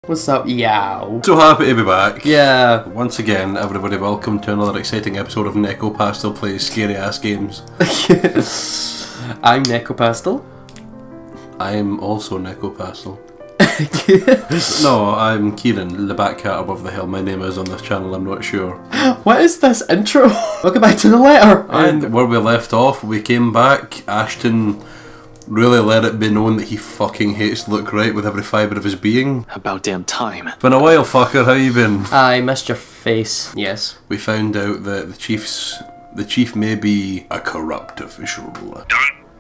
What's up, yow? So happy to be back. Yeah. Once again, everybody, welcome to another exciting episode of Neko Pastel Plays Scary Ass Games. I'm Neko Pastel. I'm also Neko Pastel. No, I'm Kieran, the BAKA, above the hell my name is on this channel, I'm not sure. What is this intro? Welcome back to the letter. And where we left off, we came back. Ashton really let it be known that he fucking hates Look Right with every fibre of his being. About damn time. Been a while, fucker, how you been? I missed your face. Yes. We found out that the chief may be a corrupt official. Don't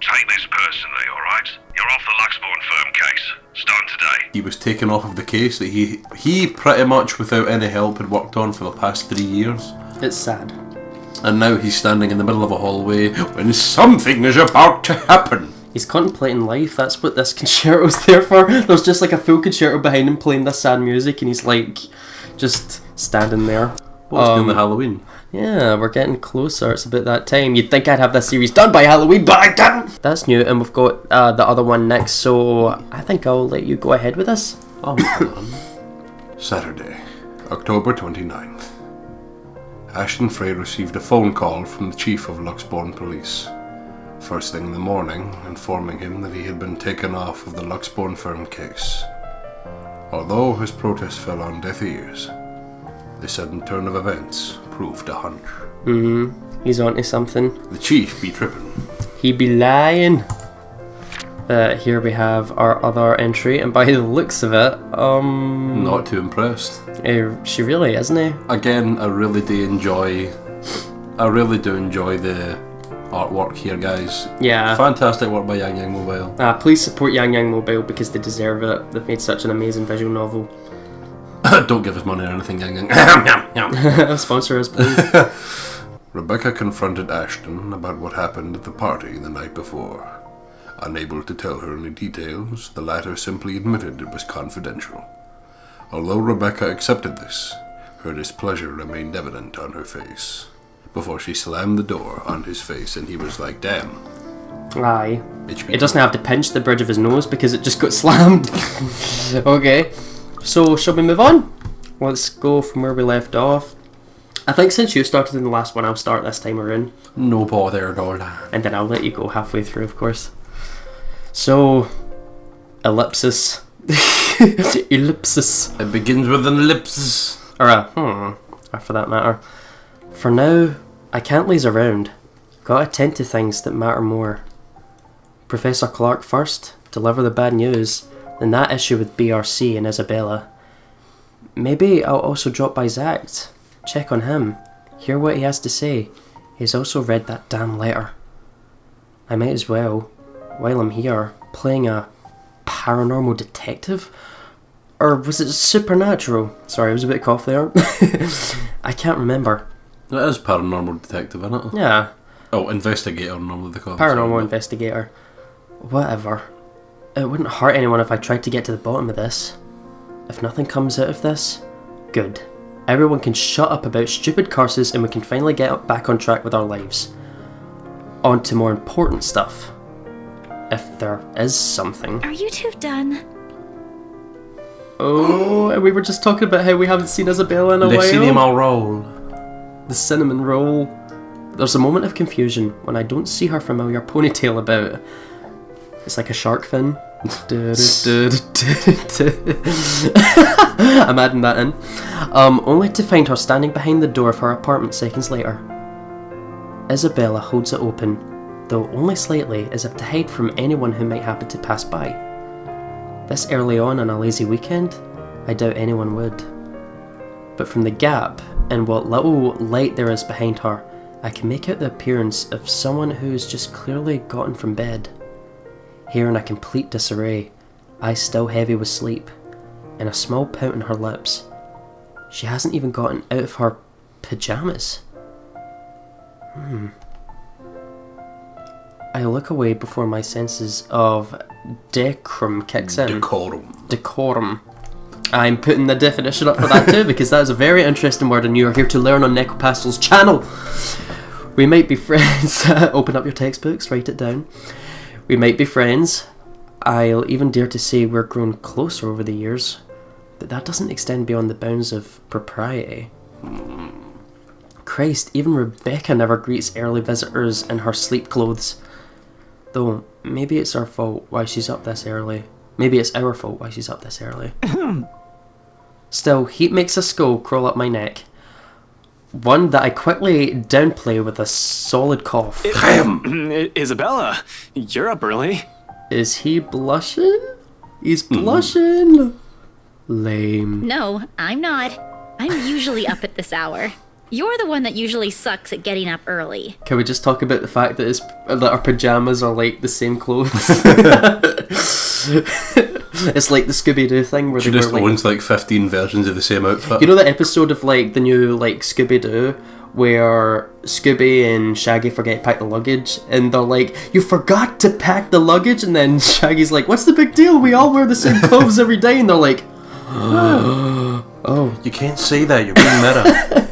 take this personally, alright? You're off the Luxborn firm case. Starting today. He was taken off of the case that he pretty much without any help had worked on for the past 3 years. It's sad. And now he's standing in the middle of a hallway when something is about to happen. He's contemplating life, that's what this concerto's there for. There's just like a full concerto behind him playing this sad music and he's like, just standing there. What's doing the Halloween? Yeah, we're getting closer, it's about that time. You'd think I'd have this series done by Halloween, but I didn't! That's new, and we've got the other one next, so I think I'll let you go ahead with this. Oh, man. Saturday, October 29th. Ashton Frey received a phone call from the chief of Luxborn Police. First thing in the morning, informing him that he had been taken off of the Luxborn firm case. Although his protest fell on deaf ears, the sudden turn of events proved a hunch. He's onto something. The chief be tripping. He be lying. Here we have our other entry, and by the looks of it, Not too impressed. she really isn't he? Again, I really do enjoy the artwork here, guys. Yeah. Fantastic work by Yang Yang Mobile. Please support Yang Yang Mobile because they deserve it. They've made such an amazing visual novel. Don't give us money or anything, Yang Yang. Sponsor us, please. Rebecca confronted Ashton about what happened at the party the night before. Unable to tell her any details, the latter simply admitted it was confidential. Although Rebecca accepted this, her displeasure remained evident on her face. Before she slammed the door on his face and he was like, damn. Aye. HP. It doesn't have to pinch the bridge of his nose because it just got slammed. Okay. So, shall we move on? Let's go from where we left off. I think since you started in the last one, I'll start this time around. No bother at all. And then I'll let you go halfway through, of course. So, ellipsis. Ellipsis. It begins with an ellipsis. Or for that matter. For now, I can't laze around. Gotta attend to things that matter more. Professor Clark first, deliver the bad news, then that issue with BRC and Isabella. Maybe I'll also drop by Zacht, check on him, hear what he has to say. He's also read that damn letter. I might as well, while I'm here, playing a paranormal detective? Or was it supernatural? Sorry, I was a bit cough there. I can't remember. It is paranormal detective, isn't it? Yeah. Oh, investigator, normally they call it. Paranormal investigator. Whatever. It wouldn't hurt anyone if I tried to get to the bottom of this. If nothing comes out of this, good. Everyone can shut up about stupid curses and we can finally get back on track with our lives. On to more important stuff. If there is something. Are you two done? Oh, and we were just talking about how we haven't seen Isabella in a while. The cinema roll. The cinnamon roll. There's a moment of confusion when I don't see her familiar ponytail about. It's like a shark fin. I'm adding that in. Only to find her standing behind the door of her apartment seconds later. Isabella holds it open, though only slightly, as if to hide from anyone who might happen to pass by. This early on a lazy weekend, I doubt anyone would. But from the gap, and what little light there is behind her, I can make out the appearance of someone who's just clearly gotten from bed. Hair in a complete disarray, eyes still heavy with sleep, and a small pout on her lips. She hasn't even gotten out of her pyjamas. I look away before my senses of decorum kicks in. Decorum. I'm putting the definition up for that too, because that is a very interesting word and you are here to learn on Neko Pastel's channel. We might be friends. Open up your textbooks, write it down. We might be friends. I'll even dare to say we're grown closer over the years. but that doesn't extend beyond the bounds of propriety. Christ, even Rebecca never greets early visitors in her sleep clothes. Though, maybe it's our fault why she's up this early. Maybe it's our fault why she's up this early. Still, heat makes a skull crawl up my neck. One that I quickly downplay with a solid cough. Isabella, you're up early. Is he blushing? He's blushing. Lame. No, I'm not. I'm usually up at this hour. You're the one that usually sucks at getting up early. Can we just talk about the fact that our pajamas are like the same clothes? It's like the Scooby-Doo thing where She just owns like 15 versions of the same outfit. You know the episode of like the new like Scooby-Doo where Scooby and Shaggy forget to pack the luggage and they're like, you forgot to pack the luggage, and then Shaggy's like, what's the big deal? We all wear the same clothes every day, and they're like, oh, you can't say that, you're being meta.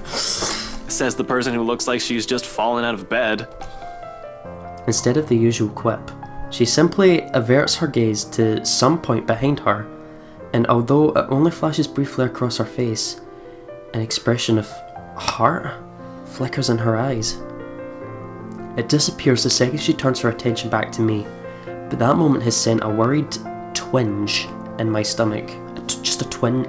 Says the person who looks like she's just fallen out of bed. Instead of the usual quip, she simply averts her gaze to some point behind her, and although it only flashes briefly across her face, an expression of heart flickers in her eyes. It disappears the second she turns her attention back to me, but that moment has sent a worried twinge in my stomach. Just a twinge.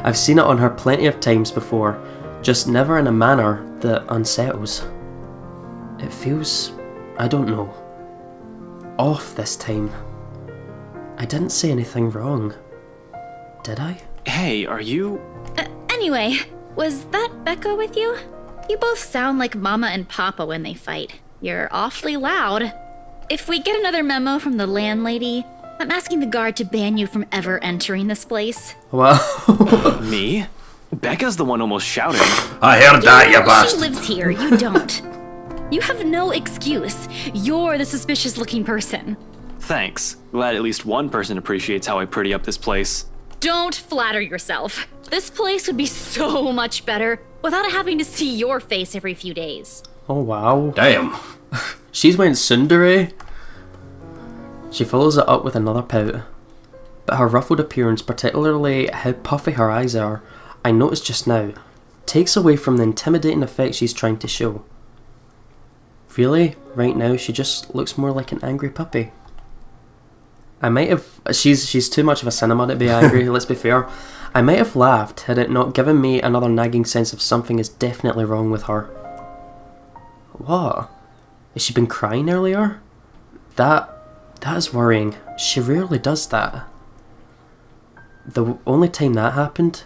I've seen it on her plenty of times before, just never in a manner that unsettles. It feels, I don't know, off this time. I didn't say anything wrong, did I? Hey, are you... Anyway, was that BAKA with you? You both sound like Mama and Papa when they fight. You're awfully loud. If we get another memo from the landlady, I'm asking the guard to ban you from ever entering this place. Wow. Me? Becca's the one almost shouting. I heard that, you She bastard. lives here, you don't. You have no excuse. You're the suspicious-looking person. Thanks. Glad at least one person appreciates how I pretty up this place. Don't flatter yourself. This place would be so much better without having to see your face every few days. Oh wow. Damn. She's went tsundere. She follows it up with another pout. But her ruffled appearance, particularly how puffy her eyes are, I noticed just now, takes away from the intimidating effect she's trying to show. Really, right now she just looks more like an angry puppy. I might have... She's too much of a cinema to be angry, let's be fair. I might have laughed had it not given me another nagging sense of something is definitely wrong with her. What? Has she been crying earlier? That is worrying. She rarely does that. The only time that happened,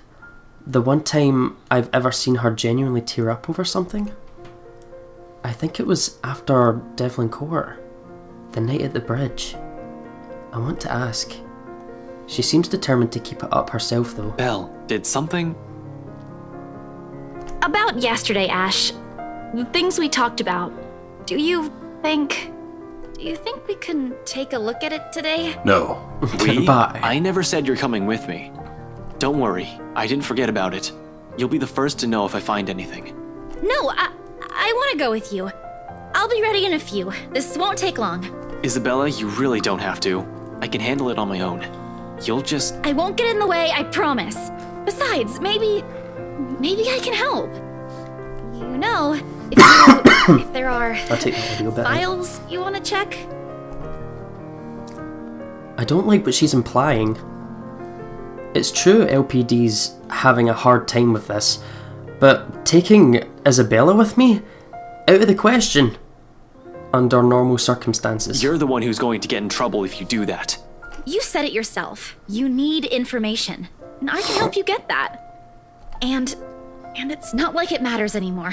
the one time I've ever seen her genuinely tear up over something, I think it was after Devlin Court, the night at the bridge. I want to ask. She seems determined to keep it up herself though. Belle, did something... About yesterday, Ash. The things we talked about. Do you think we can take a look at it today? No. We? Bye. I never said you're coming with me. Don't worry, I didn't forget about it. You'll be the first to know if I find anything. No, I want to go with you. I'll be ready in a few. This won't take long. Isabella, you really don't have to. I can handle it on my own. You'll just... I won't get in the way, I promise. Besides, maybe I can help. You know, if there are I'll take the audio bit out. files you want to check. I don't like what she's implying. It's true LPD's having a hard time with this, but taking Isabella with me? Out of the question. Under normal circumstances. You're the one who's going to get in trouble if you do that. You said it yourself. You need information, and I can help you get that. And it's not like it matters anymore.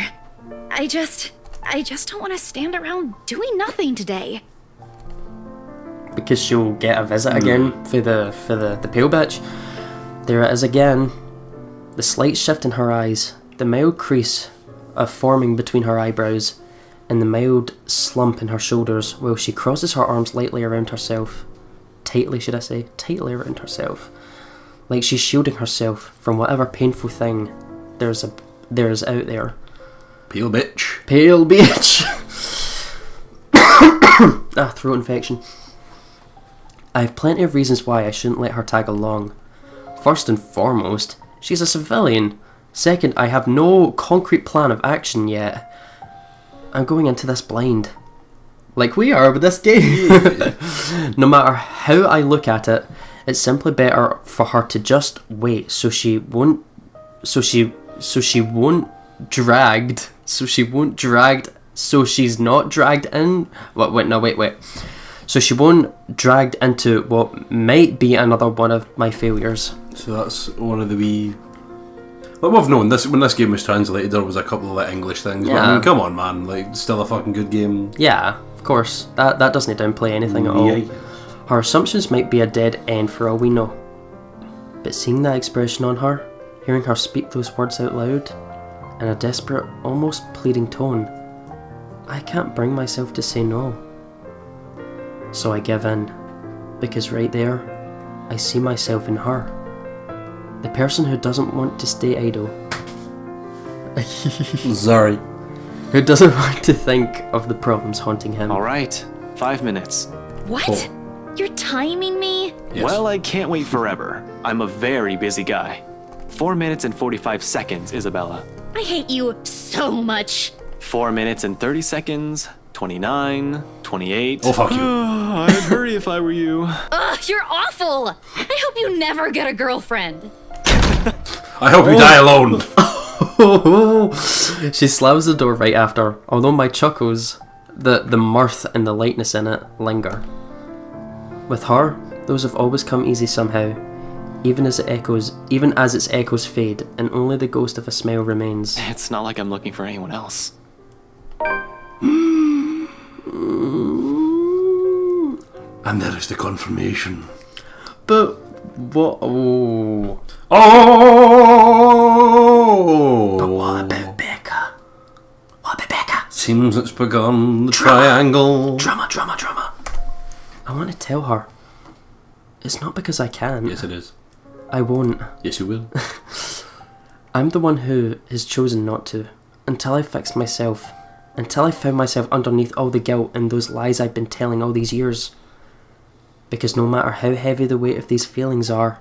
I just don't want to stand around doing nothing today. Because she'll get a visit again for the pale bitch. There it is again. The slight shift in her eyes, the mild crease of forming between her eyebrows, and the mild slump in her shoulders while she crosses her arms lightly around herself. Tightly, should I say? Tightly around herself. Like she's shielding herself from whatever painful thing there's out there. Pale bitch. Pale bitch! Throat infection. I have plenty of reasons why I shouldn't let her tag along. First and foremost, she's a civilian. Second, I have no concrete plan of action yet. I'm going into this blind. Like we are with this game. No matter how I look at it, it's simply better for her to just wait so she's not dragged in. Wait. So she won't dragged into what might be another one of my failures. So that's one of the wee... Like, we've known this, when this game was translated, there was a couple of like English things, but I mean, come on, man, like, still a fucking good game. Yeah, of course. That doesn't downplay anything at all. Her assumptions might be a dead end for all we know. But seeing that expression on her, hearing her speak those words out loud, in a desperate, almost pleading tone, I can't bring myself to say no. So I give in, because right there, I see myself in her. The person who doesn't want to stay idle. Sorry. Who doesn't want to think of the problems haunting him. Alright, 5 minutes. What? Oh. You're timing me? Yes. Well, I can't wait forever. I'm a very busy guy. 4 minutes and 45 seconds, Isabella. I hate you so much. 4 minutes and 30 seconds, 29, 28. Oh, fuck you. I'd hurry if I were you. Ugh, you're awful. I hope you never get a girlfriend. I hope you die alone. She slams the door right after, although my chuckles, the mirth and the lightness in it, linger. With her, those have always come easy somehow, even as its echoes fade, and only the ghost of a smile remains. It's not like I'm looking for anyone else. And there is the confirmation. But what? Oh. Oh! But what about Becca? What about Becca? Seems it's begun, the triangle. Drama. I want to tell her. It's not because I can. Yes, it is. I won't. Yes, you will. I'm the one who has chosen not to. Until I found myself underneath all the guilt and those lies I've been telling all these years. Because no matter how heavy the weight of these feelings are,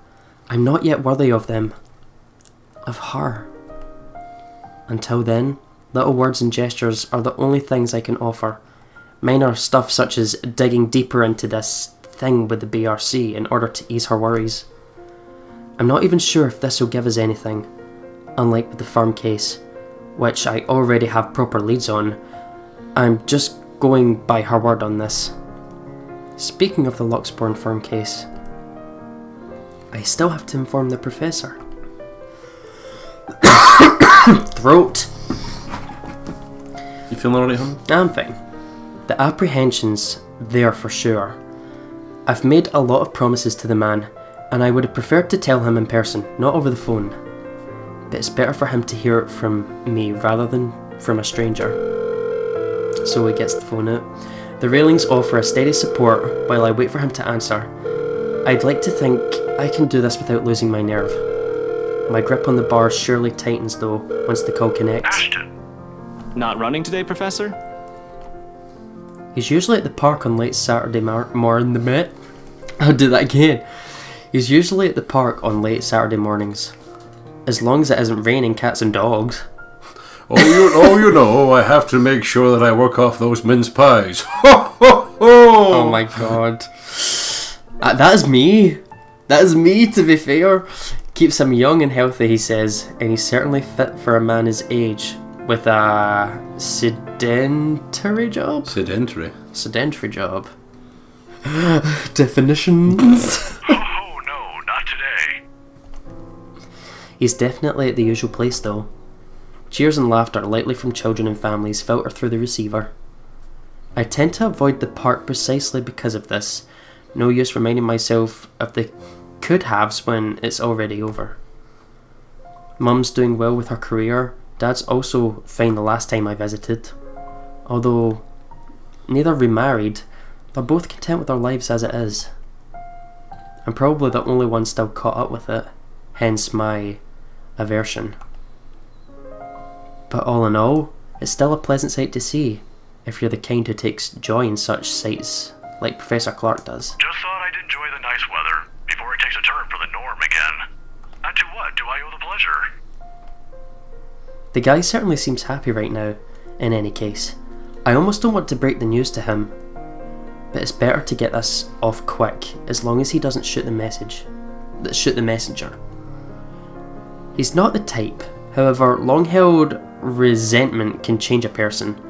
I'm not yet worthy of them. Of her. Until then, little words and gestures are the only things I can offer. Mine are stuff such as digging deeper into this thing with the BRC in order to ease her worries. I'm not even sure if this will give us anything. Unlike with the firm case, which I already have proper leads on, I'm just going by her word on this. Speaking of the Luxborn firm case, I still have to inform the professor. Throat. You feeling alright, hon? I'm fine. The apprehension's there for sure. I've made a lot of promises to the man, and I would have preferred to tell him in person, not over the phone. But it's better for him to hear it from me rather than from a stranger. So he gets the phone out. The railings offer a steady support while I wait for him to answer. I'd like to think I can do this without losing my nerve. My grip on the bar surely tightens though once the call connects. Ashton, Not running today, Professor? He's usually at the park on late Saturday morning. I'll do that again. He's usually at the park on late Saturday mornings. As long as it isn't raining cats and dogs. You know, I have to make sure that I work off those mince pies. Oh my god. That is me. That is me, to be fair. Keeps him young and healthy, he says, and he's certainly fit for a man his age, with a sedentary job? Sedentary job. Definitions. oh no, not today. He's definitely at the usual place though. Cheers and laughter lightly from children and families filter through the receiver. I tend to avoid the park precisely because of this. No use reminding myself of the could-haves when it's already over. Mum's doing well with her career. Dad's also fine the last time I visited. Although neither remarried, they're both content with their lives as it is. I'm probably the only one still caught up with it, hence my aversion. But all in all, it's still a pleasant sight to see, if you're the kind who takes joy in such sights, like Professor Clark does. Just thought I'd enjoy the nice weather before it takes a turn for the norm again. And to what do I owe the pleasure? The guy certainly seems happy right now, in any case. I almost don't want to break the news to him, but it's better to get this off quick, as long as he doesn't shoot the messenger. He's not the type, however, long-held resentment can change a person,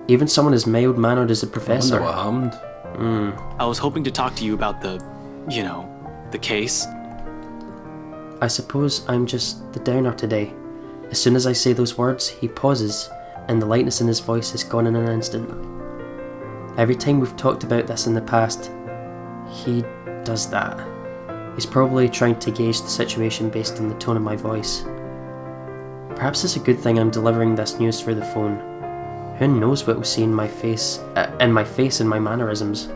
even someone as mild-mannered as the professor. I wonder what happened. I was hoping to talk to you about the case. I suppose I'm just the downer today. As soon as I say those words, he pauses, and the lightness in his voice is gone in an instant. Every time we've talked about this in the past, he does that. He's probably trying to gauge the situation based on the tone of my voice. Perhaps it's a good thing I'm delivering this news through the phone. Who knows what we'll see in my face and my mannerisms.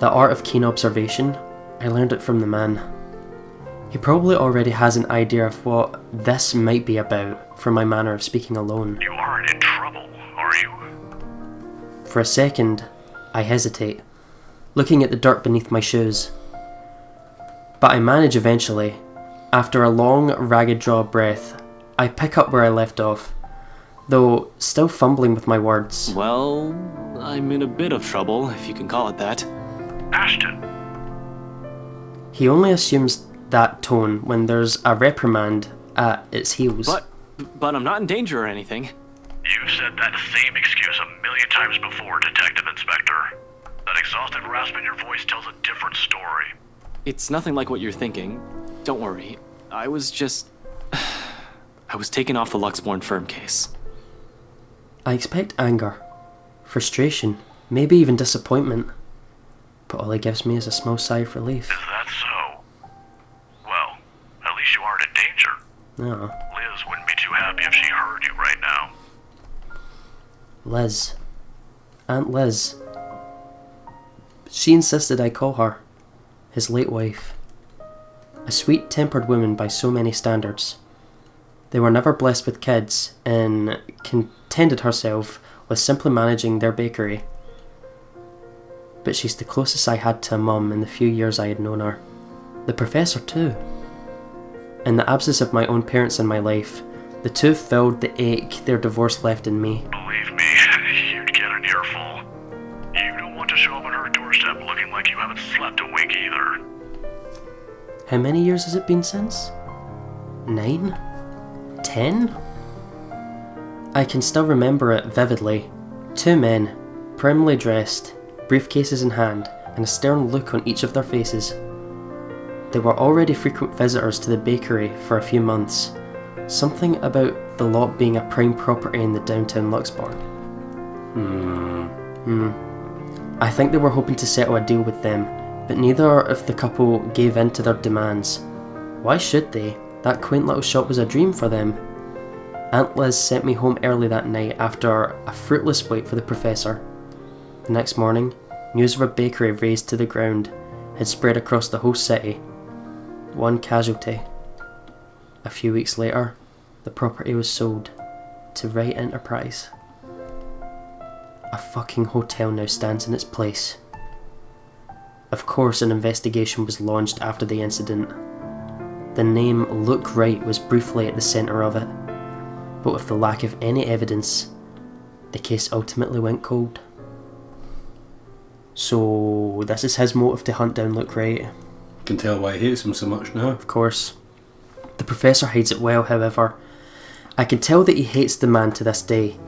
The art of keen observation, I learned it from the man. He probably already has an idea of what this might be about from my manner of speaking alone. You aren't in trouble, are you? For a second, I hesitate, looking at the dirt beneath my shoes. But I manage eventually. After a long, ragged draw of breath, I pick up where I left off, though still fumbling with my words. Well, I'm in a bit of trouble, if you can call it that. Ashton, He only assumes that tone when there's a reprimand at its heels. But I'm not in danger or anything. you've said that same excuse a million times before, Detective Inspector. That exhausted rasp in your voice tells a different story. It's nothing like what you're thinking. Don't worry. I was taken off the Luxborn firm case. I expect anger, frustration, maybe even disappointment. But all he gives me is a small sigh of relief. Is that so? Well, at least you aren't in danger. No. Liz wouldn't be too happy if she heard you right now. Liz. Aunt Liz. She insisted I call her his late wife. A sweet-tempered woman by so many standards. They were never blessed with kids and contented herself with simply managing their bakery. But she's the closest I had to a mum in the few years I had known her. The professor too. In the absence of my own parents in my life, the two filled the ache their divorce left in me. Believe me, you'd get an earful. You don't want to show up on her doorstep looking like you haven't slept a wink either. How many years has it been since? 9? 10? I can still remember it vividly. Two men, primly dressed, briefcases in hand, and a stern look on each of their faces. They were already frequent visitors to the bakery for a few months. Something about the lot being a prime property in the downtown Luxborn. I think they were hoping to settle a deal with them, but neither of the couple gave in to their demands. Why should they? That quaint little shop was a dream for them. Aunt Liz sent me home early that night after a fruitless wait for the professor. The next morning, news of a bakery razed to the ground had spread across the whole city. One casualty. A few weeks later, the property was sold to Wright Enterprise. A fucking hotel now stands in its place. Of course, an investigation was launched after the incident. The name Luke Wright was briefly at the centre of it, but with the lack of any evidence, the case ultimately went cold. So, this is his motive to hunt down Luke Wright. Can tell why he hates him so much now. Of course. The professor hides it well, however. I can tell that he hates the man to this day.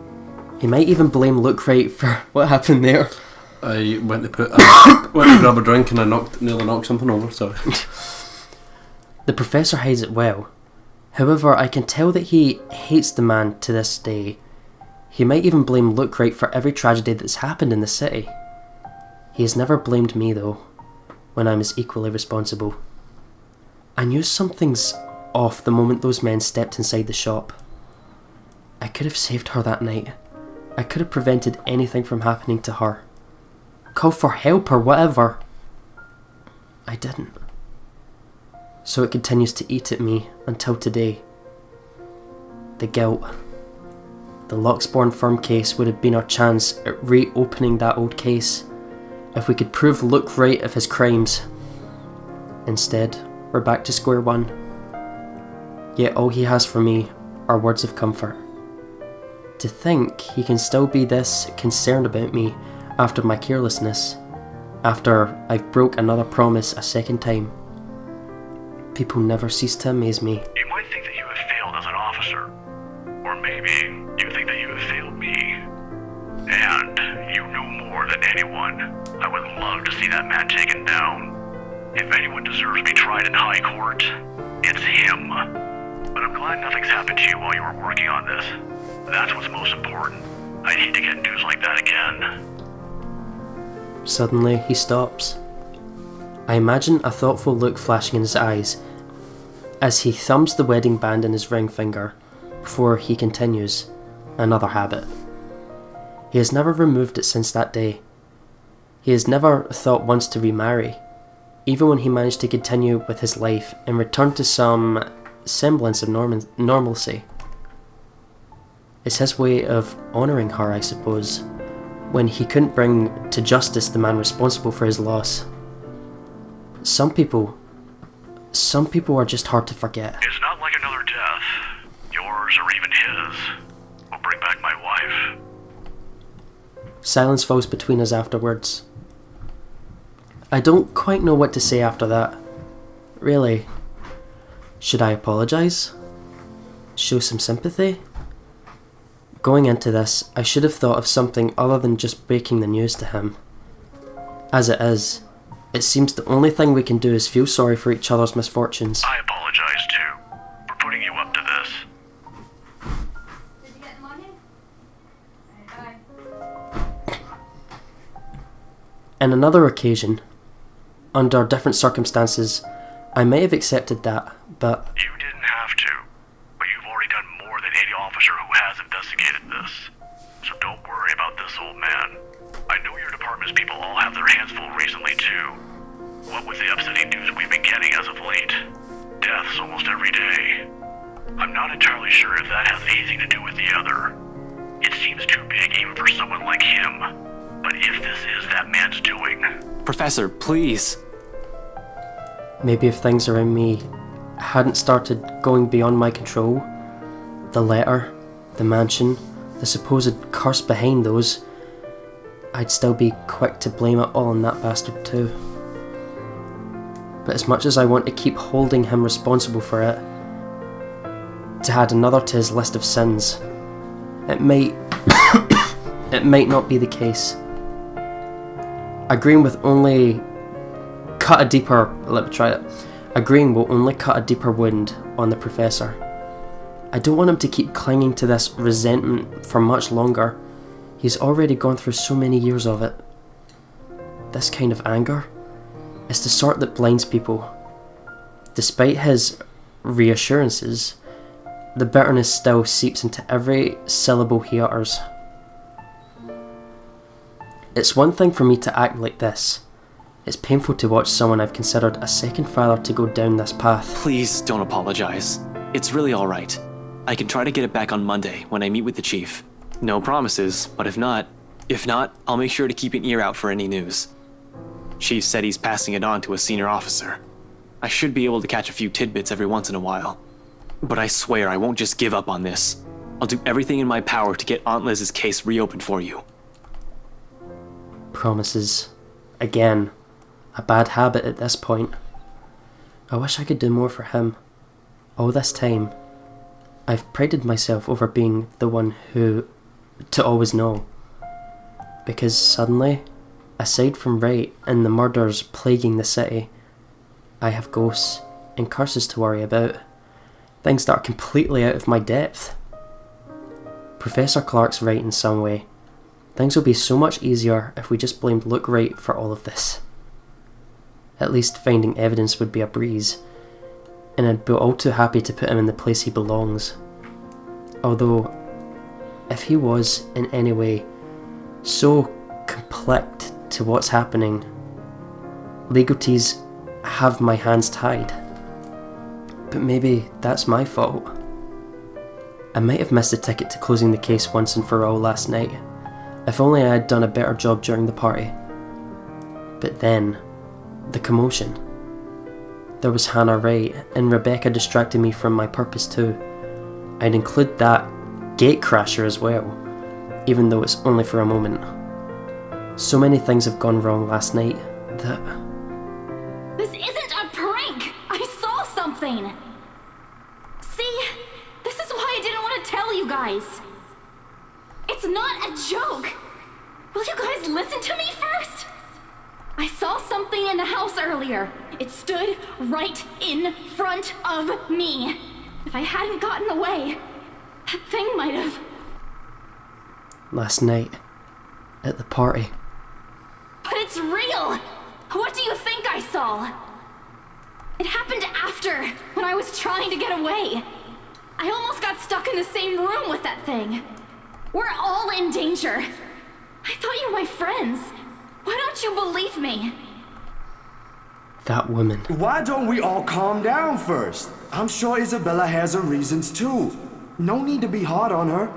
He might even blame Luke Wright for what happened there. I went to grab a drink and I nearly knocked something over, sorry. The professor hides it well. However, I can tell that he hates the man to this day. He might even blame Luke Wright for every tragedy that's happened in the city. He has never blamed me though, when I'm as equally responsible. I knew something's off the moment those men stepped inside the shop. I could have saved her that night. I could have prevented anything from happening to her. Called for help or whatever. I didn't. So it continues to eat at me until today. The guilt. The Luxborn firm case would have been our chance at reopening that old case. If we could prove Luke right of his crimes. Instead, we're back to square one. Yet all he has for me are words of comfort. To think he can still be this concerned about me after my carelessness, after I've broke another promise a second time. People never cease to amaze me. You might think that you have failed as an officer. Or maybe you think that you have failed me. And you know more than anyone. I would love to see that man taken down. If anyone deserves to be tried in high court, it's him. But I'm glad nothing's happened to you while you were working on this. That's what's most important. I'd hate to get news like that again. Suddenly, he stops. I imagine a thoughtful look flashing in his eyes as he thumbs the wedding band in his ring finger before he continues, another habit. He has never removed it since that day. He has never thought once to remarry, even when he managed to continue with his life and return to some semblance of normalcy. It's his way of honouring her, I suppose, when he couldn't bring to justice the man responsible for his loss. Some people are just hard to forget. It's not like another death. Yours or even his will bring back my wife. Silence falls between us afterwards. I don't quite know what to say after that. Really. Should I apologise? Show some sympathy? Going into this, I should have thought of something other than just breaking the news to him. As it is, it seems the only thing we can do is feel sorry for each other's misfortunes. I apologize too, for putting you up to this. Did you get the money? Bye. On another occasion, under different circumstances, I may have accepted that, but You didn't have to, but you've already done more than any officer who has investigated this. So don't worry about this, old man. I know your department's people all have their hands full recently too. What with the upsetting news we've been getting as of late. Deaths almost every day. I'm not entirely sure if that has anything to do with the other. It seems too big even for someone like him. But if this is that man's doing... Professor, please. maybe if things around me hadn't started going beyond my control, the letter, the mansion, the supposed curse behind those, I'd still be quick to blame it all on that bastard too. But as much as I want to keep holding him responsible for it, to add another to his list of sins, it might it might not be the case. Agreeing will only cut a deeper wound on the professor. I don't want him to keep clinging to this resentment for much longer. He's already gone through so many years of it. This kind of anger is the sort that blinds people. Despite his reassurances, the bitterness still seeps into every syllable he utters. It's one thing for me to act like this. It's painful to watch someone I've considered a second father to go down this path. Please don't apologize. It's really alright. I can try to get it back on Monday when I meet with the chief. No promises, but if not, I'll make sure to keep an ear out for any news. Chief said he's passing it on to a senior officer. I should be able to catch a few tidbits every once in a while. But I swear I won't just give up on this. I'll do everything in my power to get Aunt Liz's case reopened for you. Promises. Again. A bad habit at this point. I wish I could do more for him. All this time, I've prided myself over being the one who to always know. Because suddenly, aside from Wright and the murders plaguing the city, I have ghosts and curses to worry about. Things that are completely out of my depth. Professor Clark's right in some way. Things will be so much easier if we just blamed Luke Wright for all of this. At least finding evidence would be a breeze, and I'd be all too happy to put him in the place he belongs. Although, if he was, in any way, so conflict to what's happening, legalties have my hands tied. But maybe that's my fault. I might have missed the ticket to closing the case once and for all last night. If only I had done a better job during the party. But then, the commotion. There was Hannah right, and Rebecca distracted me from my purpose too. I'd include that gatecrasher as well, even though it's only for a moment. So many things have gone wrong last night that... This isn't a prank! I saw something! See? This is why I didn't want to tell you guys! It's not a joke! Will you guys listen to me first? I saw something in the house earlier. It stood right in front of me. If I hadn't gotten away, that thing might have... Last night, at the party. But it's real! What do you think I saw? It happened after, when I was trying to get away. I almost got stuck in the same room with that thing. We're all in danger. I thought you were my friends. Why don't you believe me? That woman. Why don't we all calm down first? I'm sure Isabella has her reasons too. No need to be hard on her.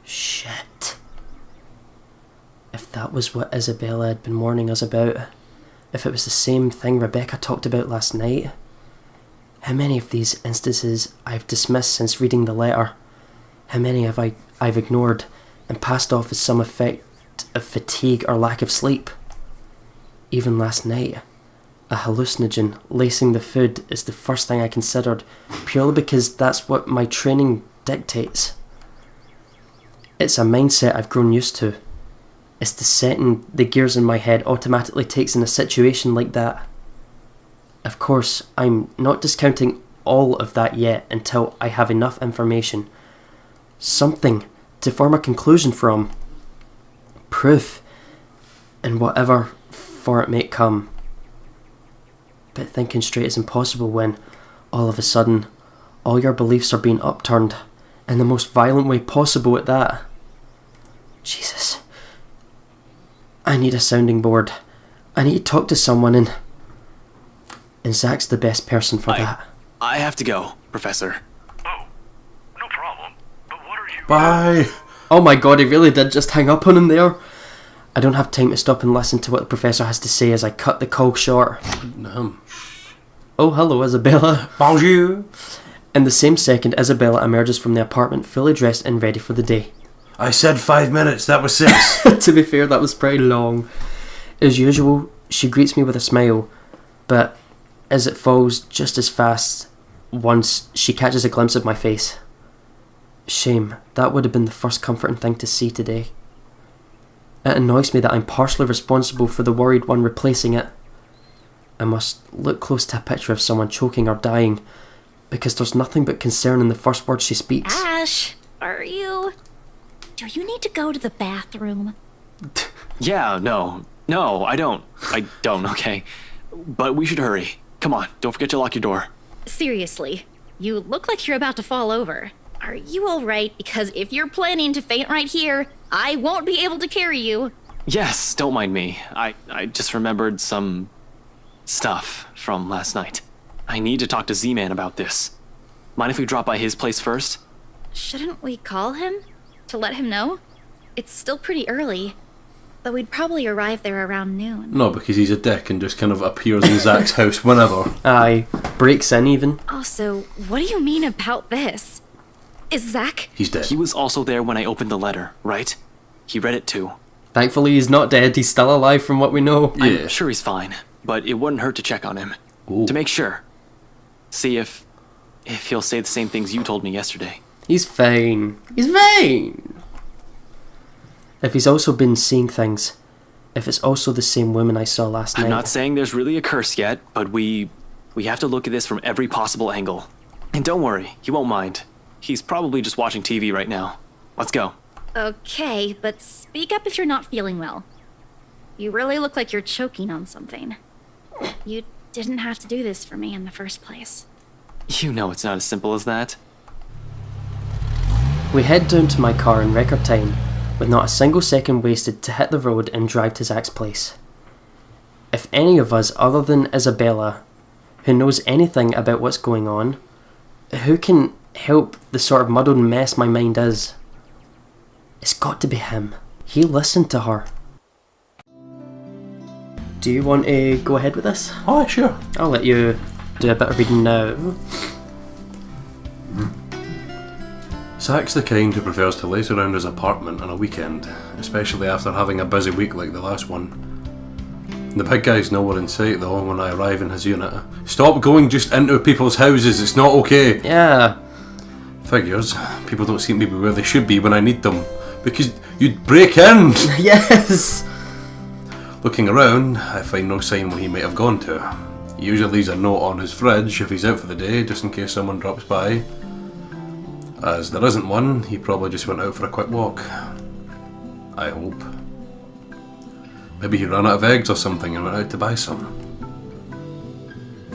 Shit. If that was what Isabella had been warning us about, if it was the same thing Rebecca talked about last night, how many of these instances I've dismissed since reading the letter? How many have I've ignored and passed off as some effect of fatigue or lack of sleep? Even last night, a hallucinogen lacing the food is the first thing I considered, purely because that's what my training dictates. It's a mindset I've grown used to. It's the setting the gears in my head automatically takes in a situation like that. Of course, I'm not discounting all of that yet until I have enough information. Something to form a conclusion from. Proof. In whatever form it may come. But thinking straight is impossible when, all of a sudden, all your beliefs are being upturned, in the most violent way possible at that. Jesus. I need a sounding board. I need to talk to someone and Zach's the best person for that. I have to go, Professor. Oh, no problem. But what are you... Bye. Oh my god, he really did just hang up on him there. I don't have time to stop and listen to what the professor has to say as I cut the call short. Oh, hello, Isabella. Bonjour. In the same second, Isabella emerges from the apartment fully dressed and ready for the day. I said 5 minutes, that was 6. To be fair, that was pretty long. As usual, she greets me with a smile, but as it falls just as fast once she catches a glimpse of my face. Shame, that would have been the first comforting thing to see today. It annoys me that I'm partially responsible for the worried one replacing it. I must look close to a picture of someone choking or dying, because there's nothing but concern in the first words she speaks. Ash, are you... Do you need to go to the bathroom? Yeah, no, I don't, okay? But we should hurry. Come on, don't forget to lock your door. Seriously, you look like you're about to fall over. Are you alright? Because if you're planning to faint right here, I won't be able to carry you. Yes, don't mind me. I just remembered some stuff from last night. I need to talk to Z-Man about this. Mind if we drop by his place first? Shouldn't we call him? To let him know? It's still pretty early, though we'd probably arrive there around noon. No, because he's a dick and just kind of appears in Zach's house whenever. Aye, breaks in even. Also, what do you mean about this? Is Zach... He's dead. He was also there when I opened the letter, right? He read it too. Thankfully he's not dead, he's still alive from what we know. Yeah. I'm sure he's fine, but it wouldn't hurt to check on him. Ooh. To make sure. See if he'll say the same things you told me yesterday. He's fine. He's fine. If he's also been seeing things, if it's also the same woman I saw last night... I'm not saying there's really a curse yet, but we have to look at this from every possible angle. And don't worry, he won't mind. He's probably just watching TV right now. Let's go. Okay, but speak up if you're not feeling well. You really look like you're choking on something. You didn't have to do this for me in the first place. You know it's not as simple as that. We head down to my car in record time, with not a single second wasted to hit the road and drive to Zach's place. If any of us other than Isabella, who knows anything about what's going on, who can help the sort of muddled mess my mind is, it's got to be him. He listened to her. Do you want to go ahead with this? Oh, sure. I'll let you do a bit of reading now. Zach's the kind who prefers to laze around his apartment on a weekend, especially after having a busy week like the last one. The big guy's nowhere in sight though when I arrive in his unit. Stop going just into people's houses, it's not okay! Yeah. Figures, people don't seem to be where they should be when I need them, because you'd break in! Yes! Looking around, I find no sign where he might have gone to. He usually leaves a note on his fridge if he's out for the day, just in case someone drops by. As there isn't one, he probably just went out for a quick walk. I hope. Maybe he ran out of eggs or something and went out to buy some.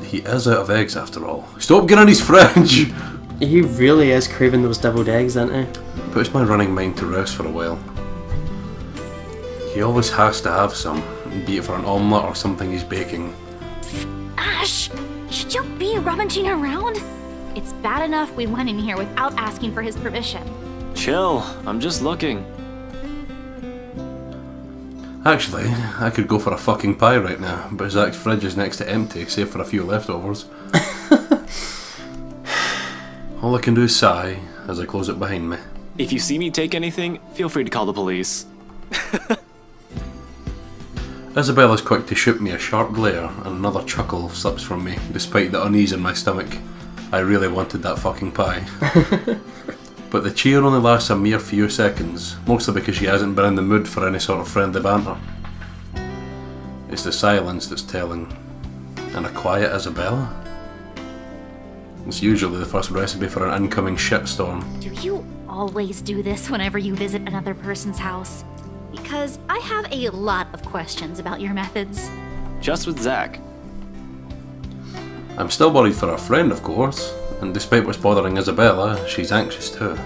He is out of eggs after all. Stop getting in his fridge! He really is craving those deviled eggs, isn't he? Puts my running mind to rest for a while. He always has to have some, be it for an omelette or something he's baking. Ash, should you be rummaging around? It's bad enough we went in here without asking for his permission. Chill, I'm just looking. Actually, I could go for a fucking pie right now, but Zach's fridge is next to empty, save for a few leftovers. All I can do is sigh as I close it behind me. If you see me take anything, feel free to call the police. Isabella's quick to shoot me a sharp glare, and another chuckle slips from me, despite the unease in my stomach. I really wanted that fucking pie. But the cheer only lasts a mere few seconds, mostly because she hasn't been in the mood for any sort of friendly banter. It's the silence that's telling. And a quiet Isabella? It's usually the first recipe for an incoming shitstorm. Do you always do this whenever you visit another person's house? Because I have a lot of questions about your methods. Just with Zach. I'm still worried for our friend, of course, and despite what's bothering Isabella, she's anxious too.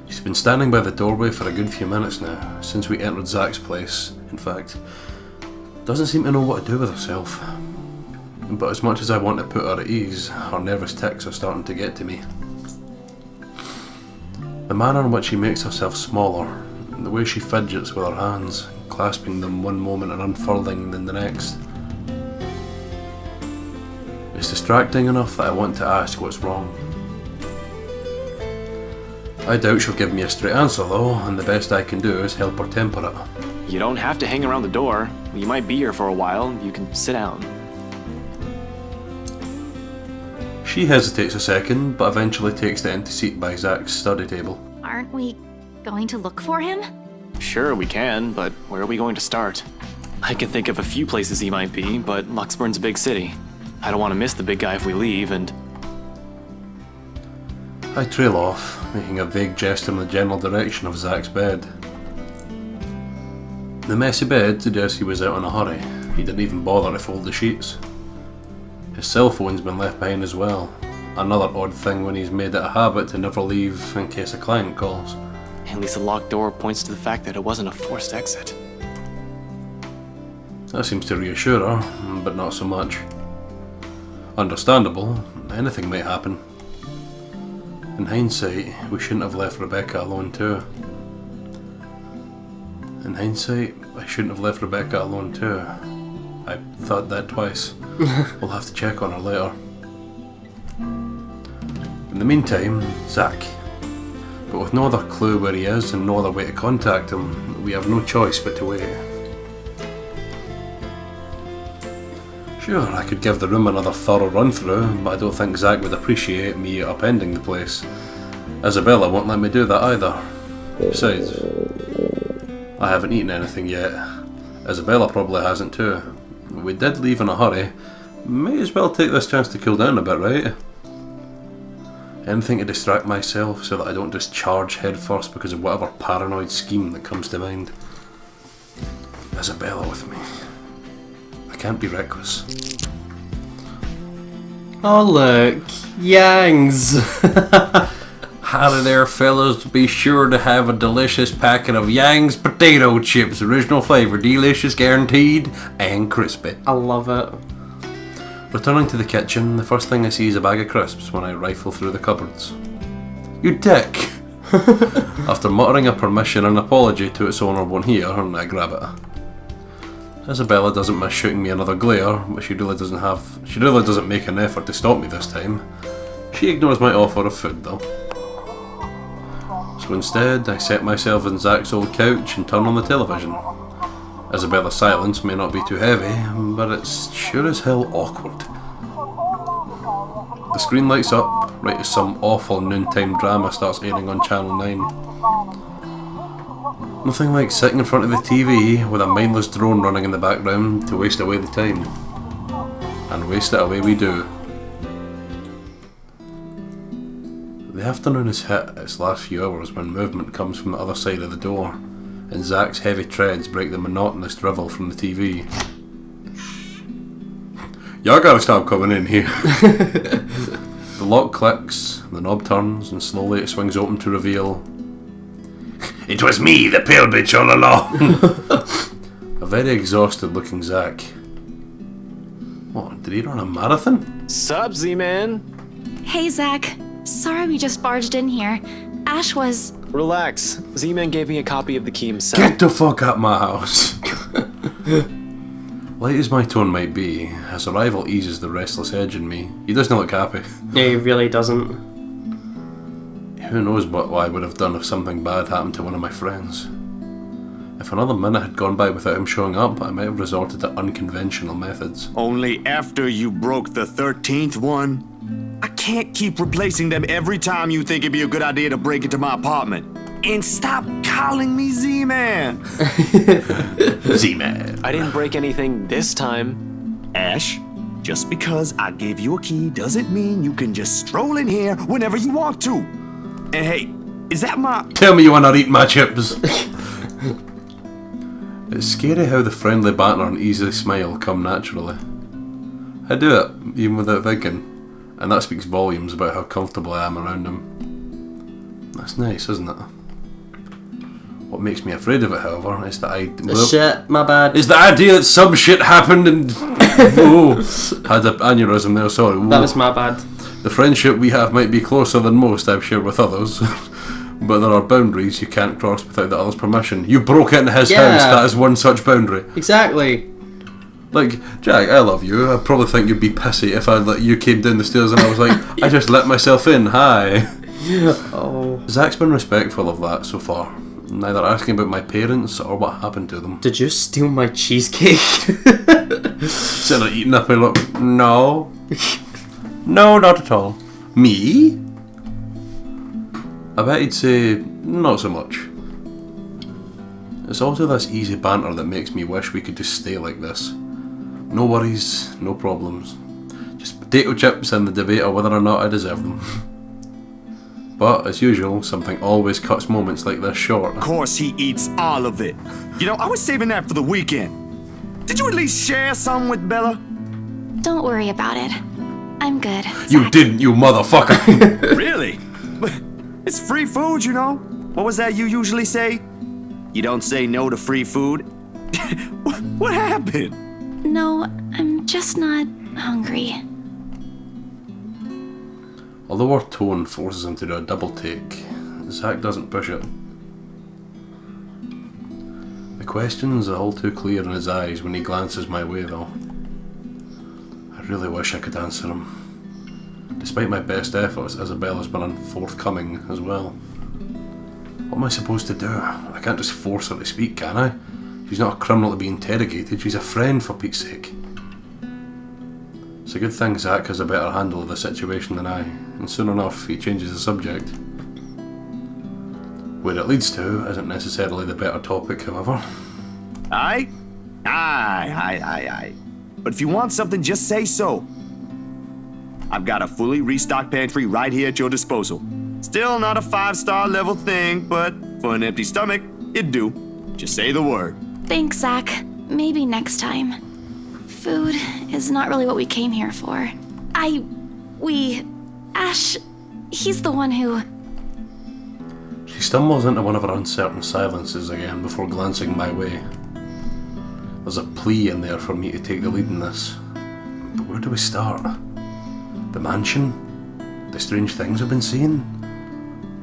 She's been standing by the doorway for a good few minutes now, since we entered Zach's place. In fact, doesn't seem to know what to do with herself. But as much as I want to put her at ease, her nervous tics are starting to get to me. The manner in which she makes herself smaller, the way she fidgets with her hands, clasping them one moment and unfurling them the next. It's distracting enough that I want to ask what's wrong. I doubt she'll give me a straight answer though, and the best I can do is help her temper it. You don't have to hang around the door. You might be here for a while. You can sit down. She hesitates a second, but eventually takes the empty seat by Zach's study table. Aren't we going to look for him? Sure, we can, but where are we going to start? I can think of a few places he might be, but Luxburn's a big city. I don't want to miss the big guy if we leave, and... I trail off, making a vague gesture in the general direction of Zach's bed. The messy bed suggests he was out in a hurry. He didn't even bother to fold the sheets. His cell phone's been left behind as well. Another odd thing when he's made it a habit to never leave in case a client calls. At least the locked door points to the fact that it wasn't a forced exit. That seems to reassure her, but not so much. Understandable, anything might happen. In hindsight, we shouldn't have left Rebecca alone too. In hindsight, I shouldn't have left Rebecca alone too. I thought that twice. We'll have to check on her later. In the meantime, Zach. But with no other clue where he is and no other way to contact him, we have no choice but to wait. Sure, I could give the room another thorough run through, but I don't think Zach would appreciate me upending the place. Isabella won't let me do that either. Besides, I haven't eaten anything yet. Isabella probably hasn't too. We did leave in a hurry. May as well take this chance to cool down a bit, right? Anything to distract myself so that I don't just charge head first because of whatever paranoid scheme that comes to mind. Isabella with me. I can't be reckless. Oh look, Yangs! Howdy there, fellas. Be sure to have a delicious packet of Yang's potato chips. Original flavour, delicious, guaranteed, and crispy. I love it. Returning to the kitchen, the first thing I see is a bag of crisps when I rifle through the cupboards. You dick! After muttering a permission and apology to its owner won't hear, I grab it. Isabella doesn't miss shooting me another glare, but she really doesn't make an effort to stop me this time. She ignores my offer of food though. So instead, I set myself on Zach's old couch and turn on the television. Isabella's silence may not be too heavy, but it's sure as hell awkward. The screen lights up right as some awful noontime drama starts airing on Channel 9. Nothing like sitting in front of the TV with a mindless drone running in the background to waste away the time. And waste it away we do. The afternoon has hit its last few hours when movement comes from the other side of the door, and Zach's heavy treads break the monotonous drivel from the TV. Y'all gotta stop coming in here. The lock clicks, the knob turns, and slowly it swings open to reveal... It was me, the pale bitch, all along! A very exhausted looking Zach. What, did he run a marathon? Sup, Z-Man? Hey, Zach. Sorry we just barged in here. Ash was... Relax. Z-Man gave me a copy of the key himself. Get the fuck out my house! Light as my tone might be, his arrival eases the restless edge in me. He doesn't look happy. Yeah, he really doesn't. Who knows what I would have done if something bad happened to one of my friends. If another minute had gone by without him showing up, I might have resorted to unconventional methods. Only after you broke the 13th one? I can't keep replacing them every time you think it'd be a good idea to break into my apartment. And stop calling me Z-Man! Z-Man. I didn't break anything this time. Ash, just because I gave you a key doesn't mean you can just stroll in here whenever you want to. And hey, is that my... Tell me you wanna eat my chips! It's scary how the friendly banter and easy smile come naturally. I do it, even without thinking, and that speaks volumes about how comfortable I am around him. That's nice, isn't it? What makes me afraid of it, however, is that Shit, my bad. Is the idea that some shit happened and... had an aneurysm there, sorry. That was my bad. The friendship we have might be closer than most I've shared with others. But there are boundaries you can't cross without the other's permission. You broke into his house, that is one such boundary. Exactly. Like, Jack, I love you. I probably think you'd be pissy if you came down the stairs and I was like, I just let myself in, hi. Oh. Zach's been respectful of that so far. Neither asking about my parents or what happened to them. Did you steal my cheesecake? Instead of eating up, I look, no. No, not at all. Me? I bet he'd say, not so much. It's also this easy banter that makes me wish we could just stay like this. No worries, no problems. Just potato chips and the debate of whether or not I deserve them. But, as usual, something always cuts moments like this short. Of course he eats all of it. You know, I was saving that for the weekend. Did you at least share some with Bella? Don't worry about it. I'm good. You didn't, you motherfucker! Really? It's free food, you know. What was that you usually say? You don't say no to free food? What happened? No, I'm just not hungry. Although our tone forces him to do a double take, Zach doesn't push it. The question's all too clear in his eyes when he glances my way though. I really wish I could answer him. Despite my best efforts, Isabella's been unforthcoming as well. What am I supposed to do? I can't just force her to speak, can I? She's not a criminal to be interrogated, she's a friend for Pete's sake. It's a good thing Zach has a better handle of the situation than I, and soon enough he changes the subject. Where it leads to isn't necessarily the better topic, however. Aye. But if you want something, just say so. I've got a fully restocked pantry right here at your disposal. Still not a 5-star level thing, but for an empty stomach, it'd do. Just say the word. Thanks, Zach. Maybe next time. Food is not really what we came here for. Ash, he's the one who... She stumbles into one of her uncertain silences again before glancing my way. There's a plea in there for me to take the lead in this. But where do we start? The mansion? The strange things I've been seeing?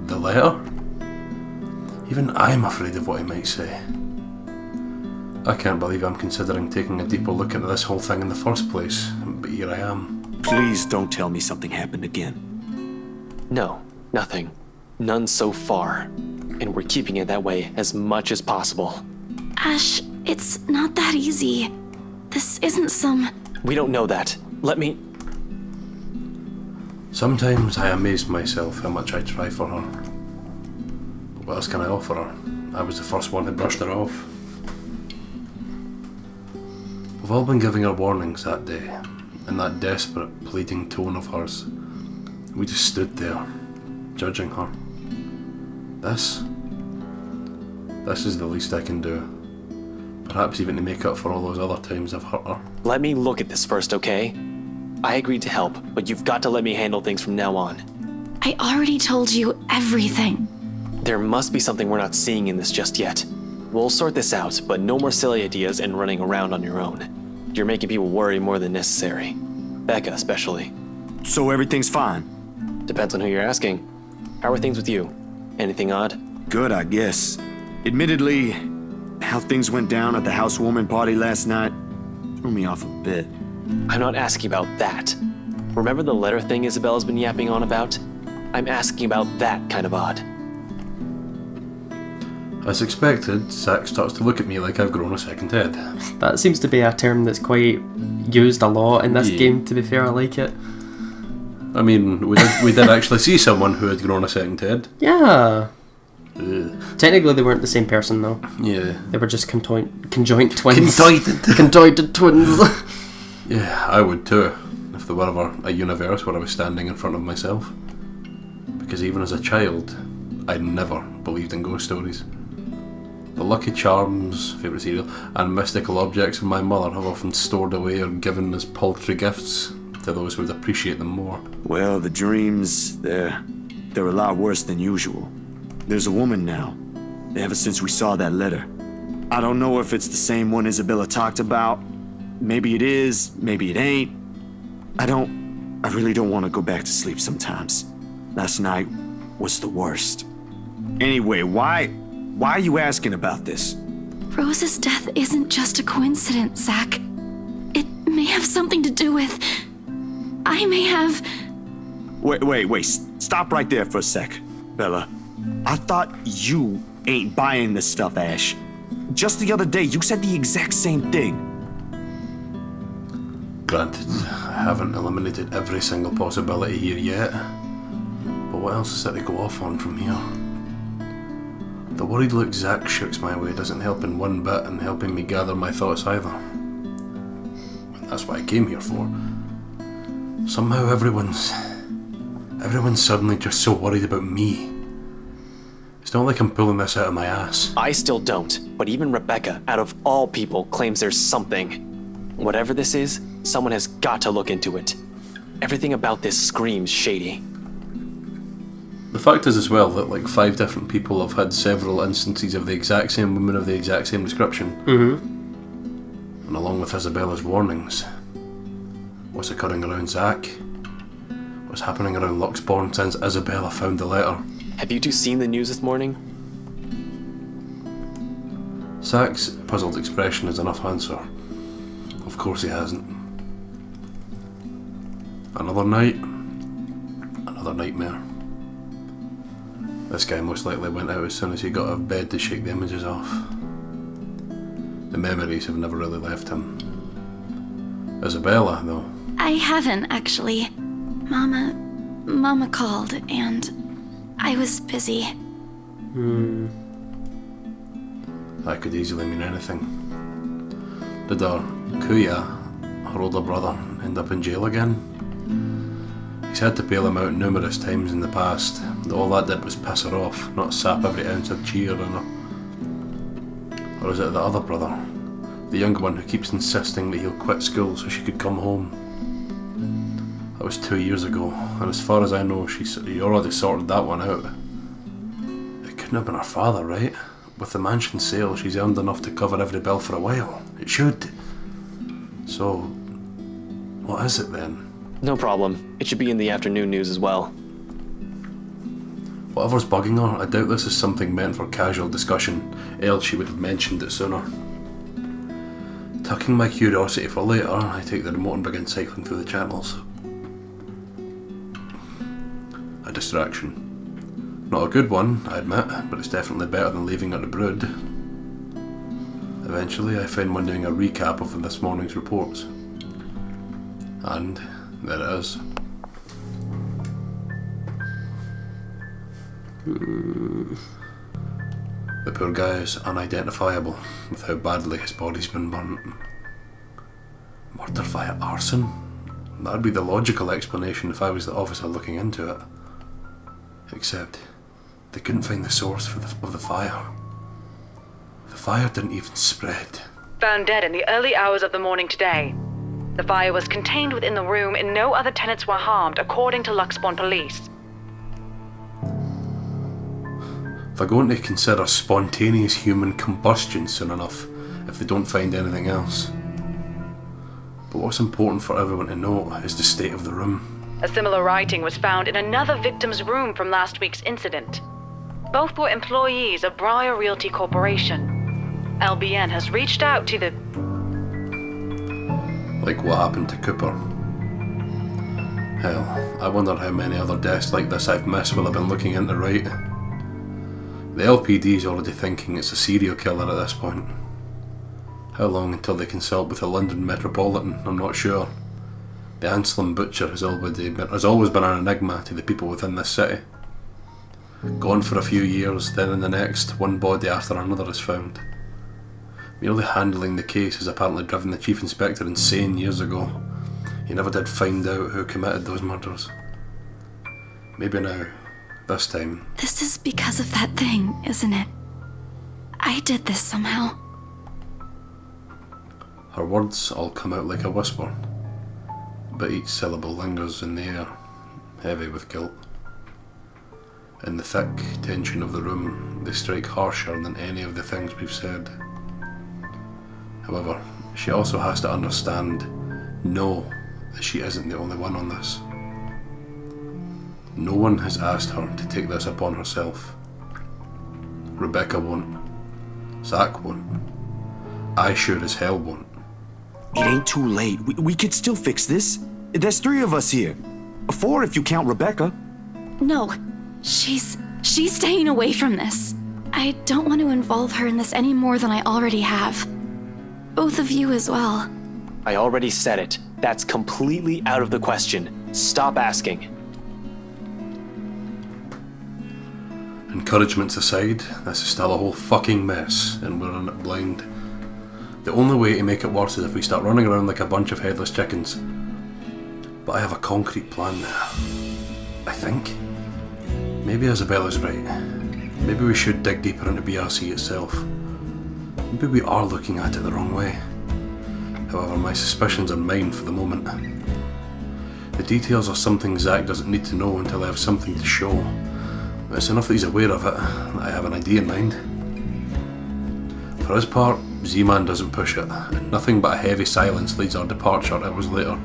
The letter? Even I'm afraid of what he might say. I can't believe I'm considering taking a deeper look into this whole thing in the first place, but here I am. Please don't tell me something happened again. No, nothing. None so far. And we're keeping it that way as much as possible. Ash, it's not that easy. This isn't some... We don't know that. Let me... Sometimes I amaze myself how much I try for her. But what else can I offer her? I was the first one who brushed her off. We've all been giving her warnings that day, in that desperate, pleading tone of hers. We just stood there, judging her. This is the least I can do. Perhaps even to make up for all those other times I've hurt her. Let me look at this first, okay? I agreed to help, but you've got to let me handle things from now on. I already told you everything. There must be something we're not seeing in this just yet. We'll sort this out, but no more silly ideas and running around on your own. You're making people worry more than necessary. BAKA especially. So everything's fine? Depends on who you're asking. How are things with you? Anything odd? Good, I guess. Admittedly, how things went down at the housewarming party last night threw me off a bit. I'm not asking about that. Remember the letter thing Isabella's been yapping on about? I'm asking about that kind of odd. As expected, Zack starts to look at me like I've grown a second head. That seems to be a term that's quite used a lot in this game, to be fair. I like it. I mean, we did actually see someone who had grown a second head. Yeah. Technically, they weren't the same person, though. Yeah. They were just conjoined twins. Conjoined. Conjoined twins. Yeah, I would too, if there were ever a universe where I was standing in front of myself. Because even as a child, I never believed in ghost stories. The Lucky Charms, favourite cereal, and mystical objects of my mother have often stored away or given as paltry gifts to those who would appreciate them more. Well, the dreams, they're a lot worse than usual. There's a woman now, ever since we saw that letter. I don't know if it's the same one Isabella talked about. Maybe it is, maybe it ain't. I really don't want to go back to sleep sometimes. Last night was the worst. Anyway, why are you asking about this? Rose's death isn't just a coincidence, Zach. It may have something to do with... I may have... Wait, stop right there for a sec, Bella. I thought you ain't buying this stuff, Ash. Just the other day, you said the exact same thing. Granted, I haven't eliminated every single possibility here yet. But what else is there to go off on from here? The worried look Zack shoots my way doesn't help in one bit in helping me gather my thoughts either. And that's what I came here for. Somehow everyone's suddenly just so worried about me. It's not like I'm pulling this out of my ass. I still don't, but even Rebecca, out of all people, claims there's something. Whatever this is, someone has got to look into it. Everything about this screams shady. The fact is as well that like 5 different people have had several instances of the exact same woman of the exact same description. Mm-hmm. And along with Isabella's warnings, what's occurring around Zack? What's happening around Luxborn since Isabella found the letter? Have you two seen the news this morning? Zack's puzzled expression is enough answer. Of course he hasn't. Another night, another nightmare. This guy most likely went out as soon as he got out of bed to shake the images off. The memories have never really left him. Isabella, though. I haven't, actually. Mama called, and I was busy. That could easily mean anything. Did our Kuya, her older brother, end up in jail again? He's had to bail him out numerous times in the past. All that did was piss her off, not sap every ounce of cheer in her. Or is it the other brother? The younger one who keeps insisting that he'll quit school so she could come home. That was 2 years ago, and as far as I know, he already sorted that one out. It couldn't have been her father, right? With the mansion sale, she's earned enough to cover every bill for a while. It should. So, what is it then? No problem. It should be in the afternoon news as well. Whatever's bugging her, I doubt this is something meant for casual discussion, else she would have mentioned it sooner. Tucking my curiosity for later, I take the remote and begin cycling through the channels. A distraction. Not a good one, I admit, but it's definitely better than leaving it to brood. Eventually, I find one doing a recap of this morning's reports. And there it is. The poor guy is unidentifiable with how badly his body's been burnt. Murder via arson? That'd be the logical explanation if I was the officer looking into it. Except, they couldn't find the source of the fire. The fire didn't even spread. Found dead in the early hours of the morning today. The fire was contained within the room and no other tenants were harmed, according to Luxbourne police. They're going to consider spontaneous human combustion soon enough if they don't find anything else. But what's important for everyone to know is the state of the room. A similar writing was found in another victim's room from last week's incident. Both were employees of Briar Realty Corporation. LBN has reached out to the... Like what happened to Cooper. Hell, I wonder how many other deaths like this I've missed while I've been looking into right. The LPD's already thinking it's a serial killer at this point. How long until they consult with the London Metropolitan, I'm not sure. The Anselm Butcher has always been an enigma to the people within this city. Gone for a few years, then in the next, one body after another is found. Merely handling the case has apparently driven the Chief Inspector insane years ago. He never did find out who committed those murders. Maybe now, this time. This is because of that thing, isn't it? I did this somehow. Her words all come out like a whisper, but each syllable lingers in the air, heavy with guilt. In the thick tension of the room, they strike harsher than any of the things we've said. However, she also has to know that she isn't the only one on this. No one has asked her to take this upon herself. Rebecca won't. Zach won't. I sure as hell won't. It ain't too late. We could still fix this. There's 3 of us here. 4 if you count Rebecca. No, she's staying away from this. I don't want to involve her in this any more than I already have. Both of you as well. I already said it. That's completely out of the question. Stop asking. Encouragements aside, this is still a whole fucking mess, and we're in it blind. The only way to make it worse is if we start running around like a bunch of headless chickens. But I have a concrete plan now. I think. Maybe Isabella's right. Maybe we should dig deeper into BRC itself. Maybe we are looking at it the wrong way. However, my suspicions are mine for the moment. The details are something Zach doesn't need to know until I have something to show. It's enough that he's aware of it. I have an idea in mind. For his part, Z-Man doesn't push it, and nothing but a heavy silence leads our departure hours later.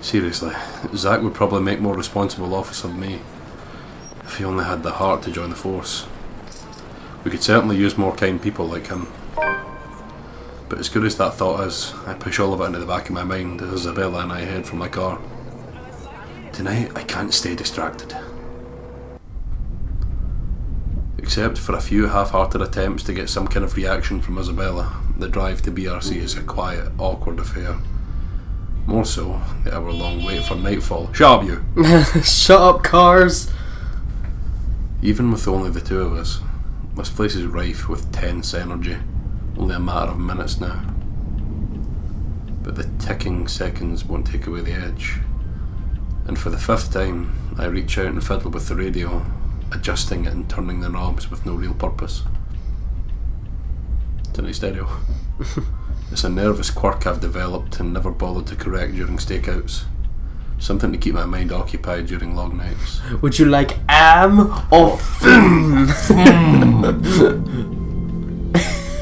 Seriously, Zach would probably make more responsible officer than me, if he only had the heart to join the force. We could certainly use more kind people like him. But as good as that thought is, I push all of it into the back of my mind as Isabella and I head for my car. Tonight, I can't stay distracted. Except for a few half-hearted attempts to get some kind of reaction from Isabella, the drive to BRC is a quiet, awkward affair. More so, the hour-long wait for nightfall. Shut up, you! Shut up, cars! Even with only the 2 of us, this place is rife with tense energy. Only a matter of minutes now. But the ticking seconds won't take away the edge. And for the 5th time, I reach out and fiddle with the radio, adjusting it and turning the knobs with no real purpose. It's a stereo. It's a nervous quirk I've developed and never bothered to correct during stakeouts. Something to keep my mind occupied during long nights. Would you like or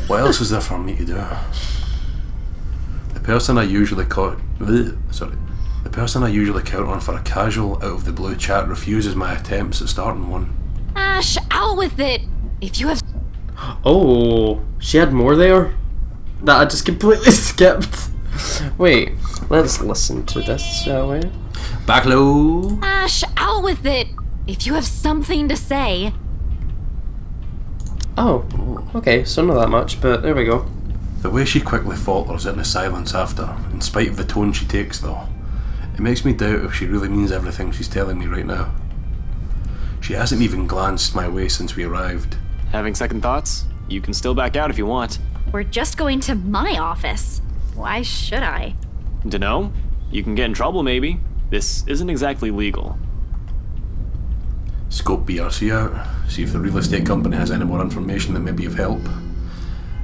What else is there for me to do? The person I usually The person I usually count on for a casual, out-of-the-blue chat refuses my attempts at starting one. Ash, out with it! If you have. Oh, she had more there? That I just completely skipped. Wait, let's listen to this, shall we? Back low! Ash, out with it! If you have something to say. Oh, okay, so not that much, but there we go. The way she quickly falters into silence after, in spite of the tone she takes though, it makes me doubt if she really means everything she's telling me right now. She hasn't even glanced my way since we arrived. Having second thoughts? You can still back out if you want. We're just going to my office. Why should I? Dunno. You can get in trouble maybe. This isn't exactly legal. Scope BRC out, see if the real estate company has any more information that may be of help.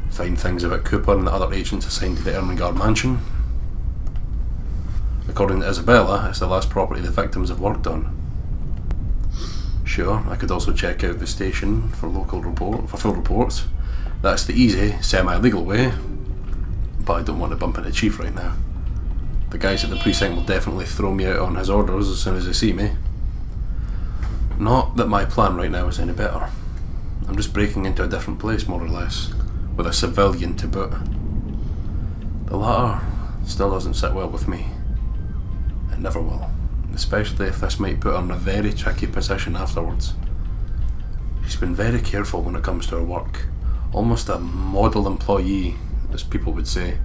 Find things about Cooper and the other agents assigned to the Ermengarde mansion. According to Isabella, it's the last property the victims have worked on. Sure, I could also check out the station for full reports. That's the easy, semi-legal way, but I don't want to bump into Chief right now. The guys at the precinct will definitely throw me out on his orders as soon as they see me. Not that my plan right now is any better. I'm just breaking into a different place, more or less, with a civilian to boot. The latter still doesn't sit well with me. It never will, especially if this might put her in a very tricky position afterwards. She's been very careful when it comes to her work, almost a model employee, as people would say.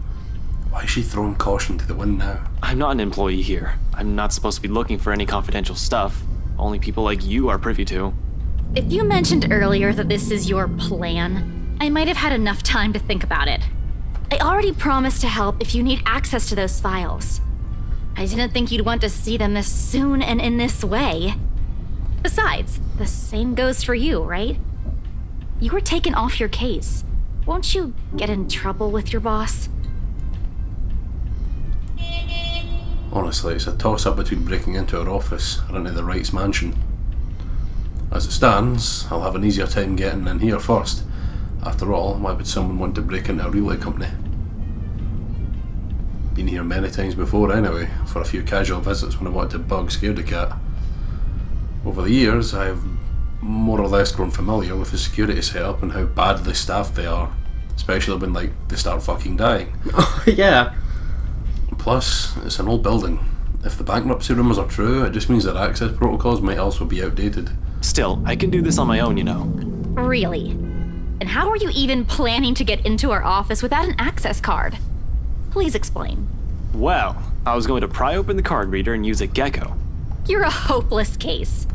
Why is she throwing caution to the wind now? I'm not an employee here. I'm not supposed to be looking for any confidential stuff. Only people like you are privy to. If you mentioned earlier that this is your plan, I might have had enough time to think about it. I already promised to help if you need access to those files. I didn't think you'd want to see them this soon and in this way. Besides, the same goes for you, right? You were taken off your case. Won't you get in trouble with your boss? Honestly, it's a toss-up between breaking into her office or into the Wright's mansion. As it stands, I'll have an easier time getting in here first. After all, why would someone want to break into a relay company? Been here many times before anyway, for a few casual visits when I wanted to bug Scaredy-Cat. Over the years, I've more or less grown familiar with the security setup and how badly staffed they are, especially when they start fucking dying. Oh, yeah. Plus, it's an old building. If the bankruptcy rumours are true, it just means that access protocols might also be outdated. Still, I can do this on my own, you know. Really? And how are you even planning to get into our office without an access card? Please explain. Well, I was going to pry open the card reader and use a gecko. You're a hopeless case.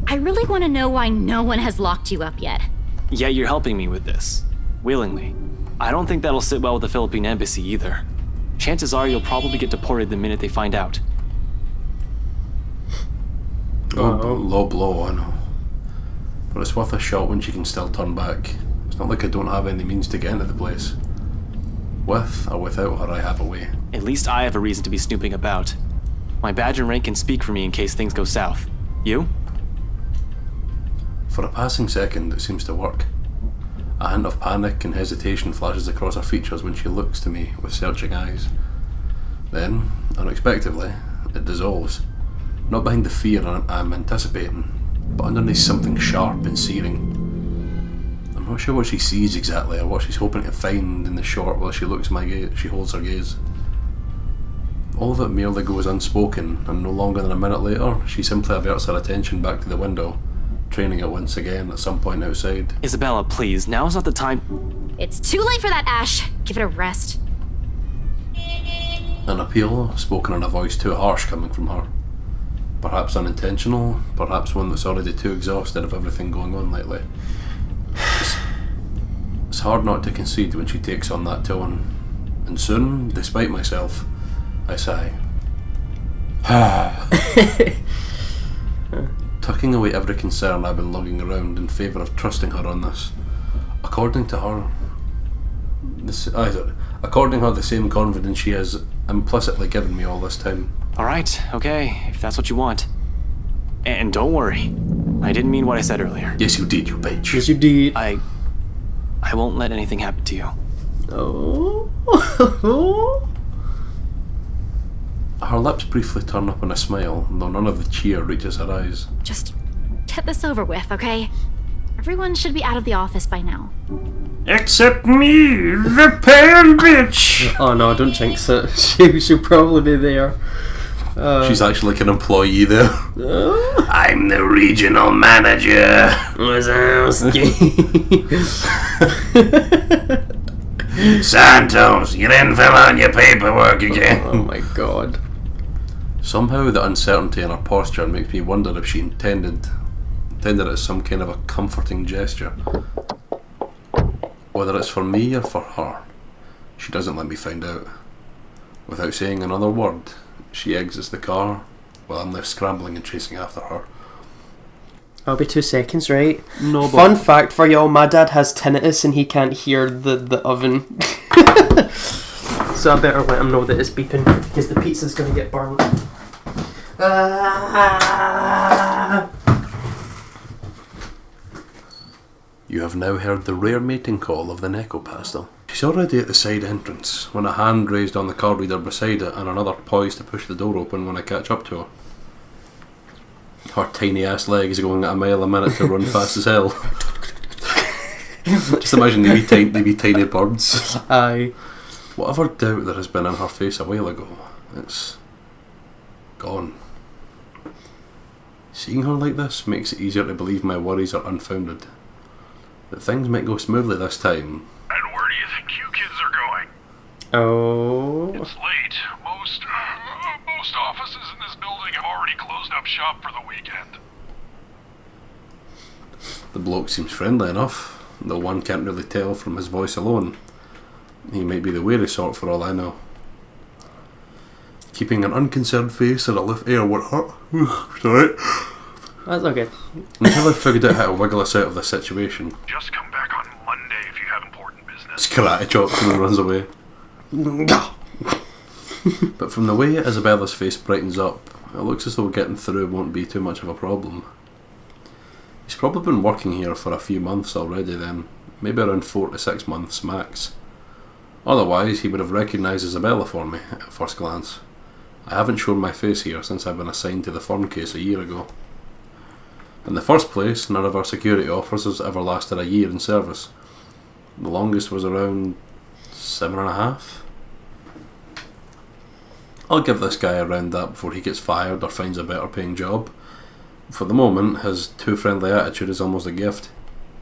I really want to know why no one has locked you up yet. Yet you're helping me with this. Willingly. I don't think that'll sit well with the Philippine embassy either. Chances are you'll probably get deported the minute they find out. Low blow, I know. But it's worth a shot when she can still turn back. It's not like I don't have any means to get into the place. With or without her, I have a way. At least I have a reason to be snooping about. My badge and rank can speak for me in case things go south. You? For a passing second, it seems to work. A hint of panic and hesitation flashes across her features when she looks to me with searching eyes. Then, unexpectedly, it dissolves. Not behind the fear I'm anticipating, but underneath something sharp and searing. I'm not sure what she sees exactly or what she's hoping to find in the short while she holds her gaze. All of it merely goes unspoken, and no longer than a minute later, she simply averts her attention back to the window, training it once again at some point outside. Isabella, please, now's not the time. It's too late for that, Ash. Give it a rest. An appeal spoken in a voice too harsh coming from her. Perhaps unintentional, perhaps one that's already too exhausted of everything going on lately. It's hard not to concede when she takes on that tone, and soon, despite myself, I sigh. Tucking away every concern I've been lugging around in favour of trusting her on this. According to her, the same confidence she has implicitly given me all this time. Alright, okay, if that's what you want. And don't worry, I didn't mean what I said earlier. Yes, you did, you bitch. Yes, you did. I won't let anything happen to you. Oh. Her lips briefly turn up in a smile, though none of the cheer reaches her eyes. Just get this over with, okay? Everyone should be out of the office by now. Except me, the pale bitch! Oh no, don't jinx it. She'll probably be there. She's actually like an employee there. I'm the regional manager. Santos, you didn't fill out your paperwork again. Oh my god. Somehow the uncertainty in her posture makes me wonder if she intended it as some kind of a comforting gesture. Whether it's for me or for her, she doesn't let me find out. Without saying another word, she exits the car while I'm left scrambling and chasing after her. I'll be 2 seconds, right? No, but Fun fact for y'all, my dad has tinnitus and he can't hear the oven. So I better let him know that it's beeping because the pizza's gonna get burned. You have now heard the rare mating call of the Necopastel. She's already at the side entrance when a hand raised on the card reader beside it and another poised to push the door open when I catch up to her. Her tiny ass legs going at a mile a minute to run fast as hell. Just imagine they be tiny birds. Aye. Whatever doubt there has been in her face a while ago, it's gone. Seeing her like this makes it easier to believe my worries are unfounded. That things might go smoothly this time. And where do you think you kids are going? Oh. It's late. Most offices in this building have already closed up shop for the weekend. The bloke seems friendly enough, though one can't really tell from his voice alone. He might be the wary sort for all I know. Keeping an unconcerned face and aloof air would hurt. Sorry. That's okay. Until I figured out how to wiggle us out of this situation. Just come back on Monday if you have important business. It's karate chops and then runs away. But from the way Isabella's face brightens up, it looks as though getting through won't be too much of a problem. He's probably been working here for a few months already then, maybe around 4 to 6 months max. Otherwise, he would have recognised Isabella for me at first glance. I haven't shown my face here since I've been assigned to the firm case a year ago. In the first place, none of our security officers ever lasted a year in service. The longest was around 7.5. I'll give this guy around that before he gets fired or finds a better paying job. For the moment, his too friendly attitude is almost a gift.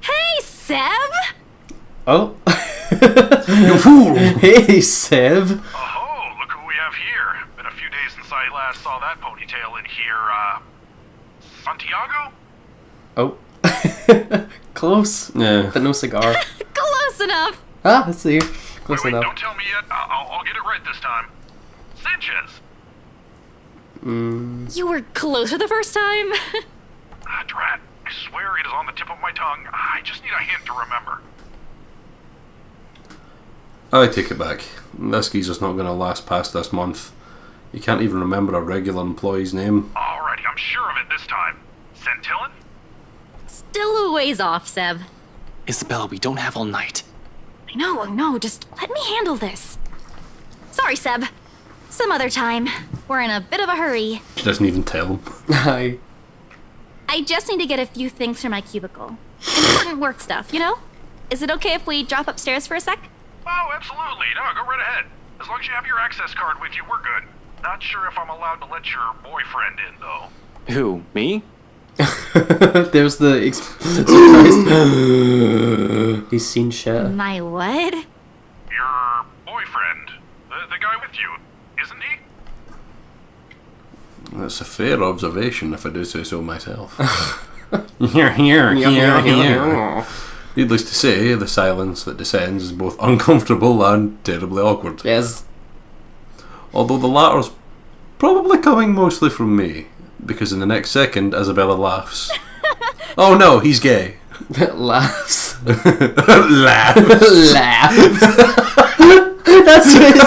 Hey, Seb! Oh. You fool! Hey, Seb. Oh, look who we have here. Been a few days since I last saw that ponytail in here, Santiago? Oh. Close. Yeah. But no cigar. Close enough! Ah, let's see. Close Wait, enough. don't tell me yet. I'll get it right this time. Sanchez. You were closer the first time? Drat. I swear it is on the tip of my tongue. I just need a hint to remember. I take it back. This geezer's not going to last past this month. He can't even remember a regular employee's name. Alrighty, I'm sure of it this time. Centillon? Still a ways off, Seb. Isabella, we don't have all night. I know, just let me handle this. Sorry, Seb. Some other time. We're in a bit of a hurry. She doesn't even tell him. Aye. I just need to get a few things from my cubicle. Important work stuff, you know? Is it okay if we drop upstairs for a sec? Oh, absolutely. No, go right ahead. As long as you have your access card with you, we're good. Not sure if I'm allowed to let your boyfriend in, though. Who, me? There's the surprise. He's seen shit. My what? Your boyfriend. The guy with you. Isn't he? That's a fair observation, if I do say so myself. Here. Needless to say, the silence that descends is both uncomfortable and terribly awkward. Yes. Although the latter's probably coming mostly from me, because in the next second, Isabella laughs. Oh no, he's gay. Laughs. Laughs. That's what it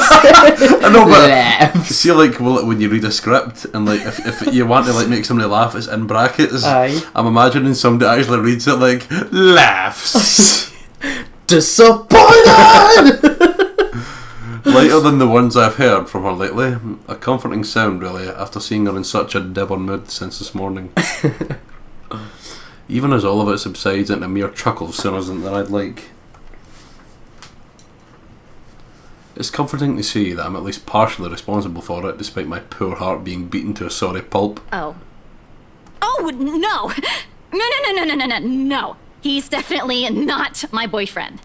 said. I know, but Laughs. see, like, when you read a script and like, if you want to like make somebody laugh, it's in brackets. Aye. I'm imagining somebody actually reads it like laughs. Disappointed. Lighter than the ones I've heard from her lately. A comforting sound, really, after seeing her in such a dibber mood since this morning. Even as all of it subsides into mere chuckles sooner than I'd like. It's comforting to see that I'm at least partially responsible for it, despite my poor heart being beaten to a sorry pulp. Oh. Oh, no! No. He's definitely not my boyfriend.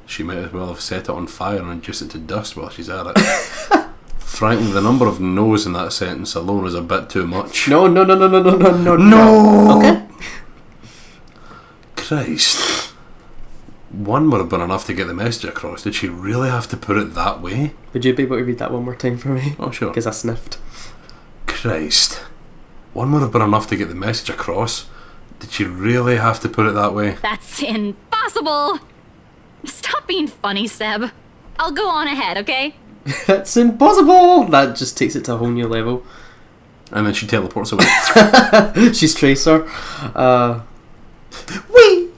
She might as well have set it on fire and reduced it to dust while she's at it. Frankly, the number of no's in that sentence alone is a bit too much. No. Okay. Christ. One would have been enough to get the message across. Did she really have to put it that way? Would you be able to read that one more time for me? Oh, sure. Because I sniffed. Christ. One would have been enough to get the message across. Did she really have to put it that way? That's impossible! Stop being funny, Seb. I'll go on ahead, okay? That's impossible! That just takes it to a whole new level. And then she teleports away. She's Tracer. Wee!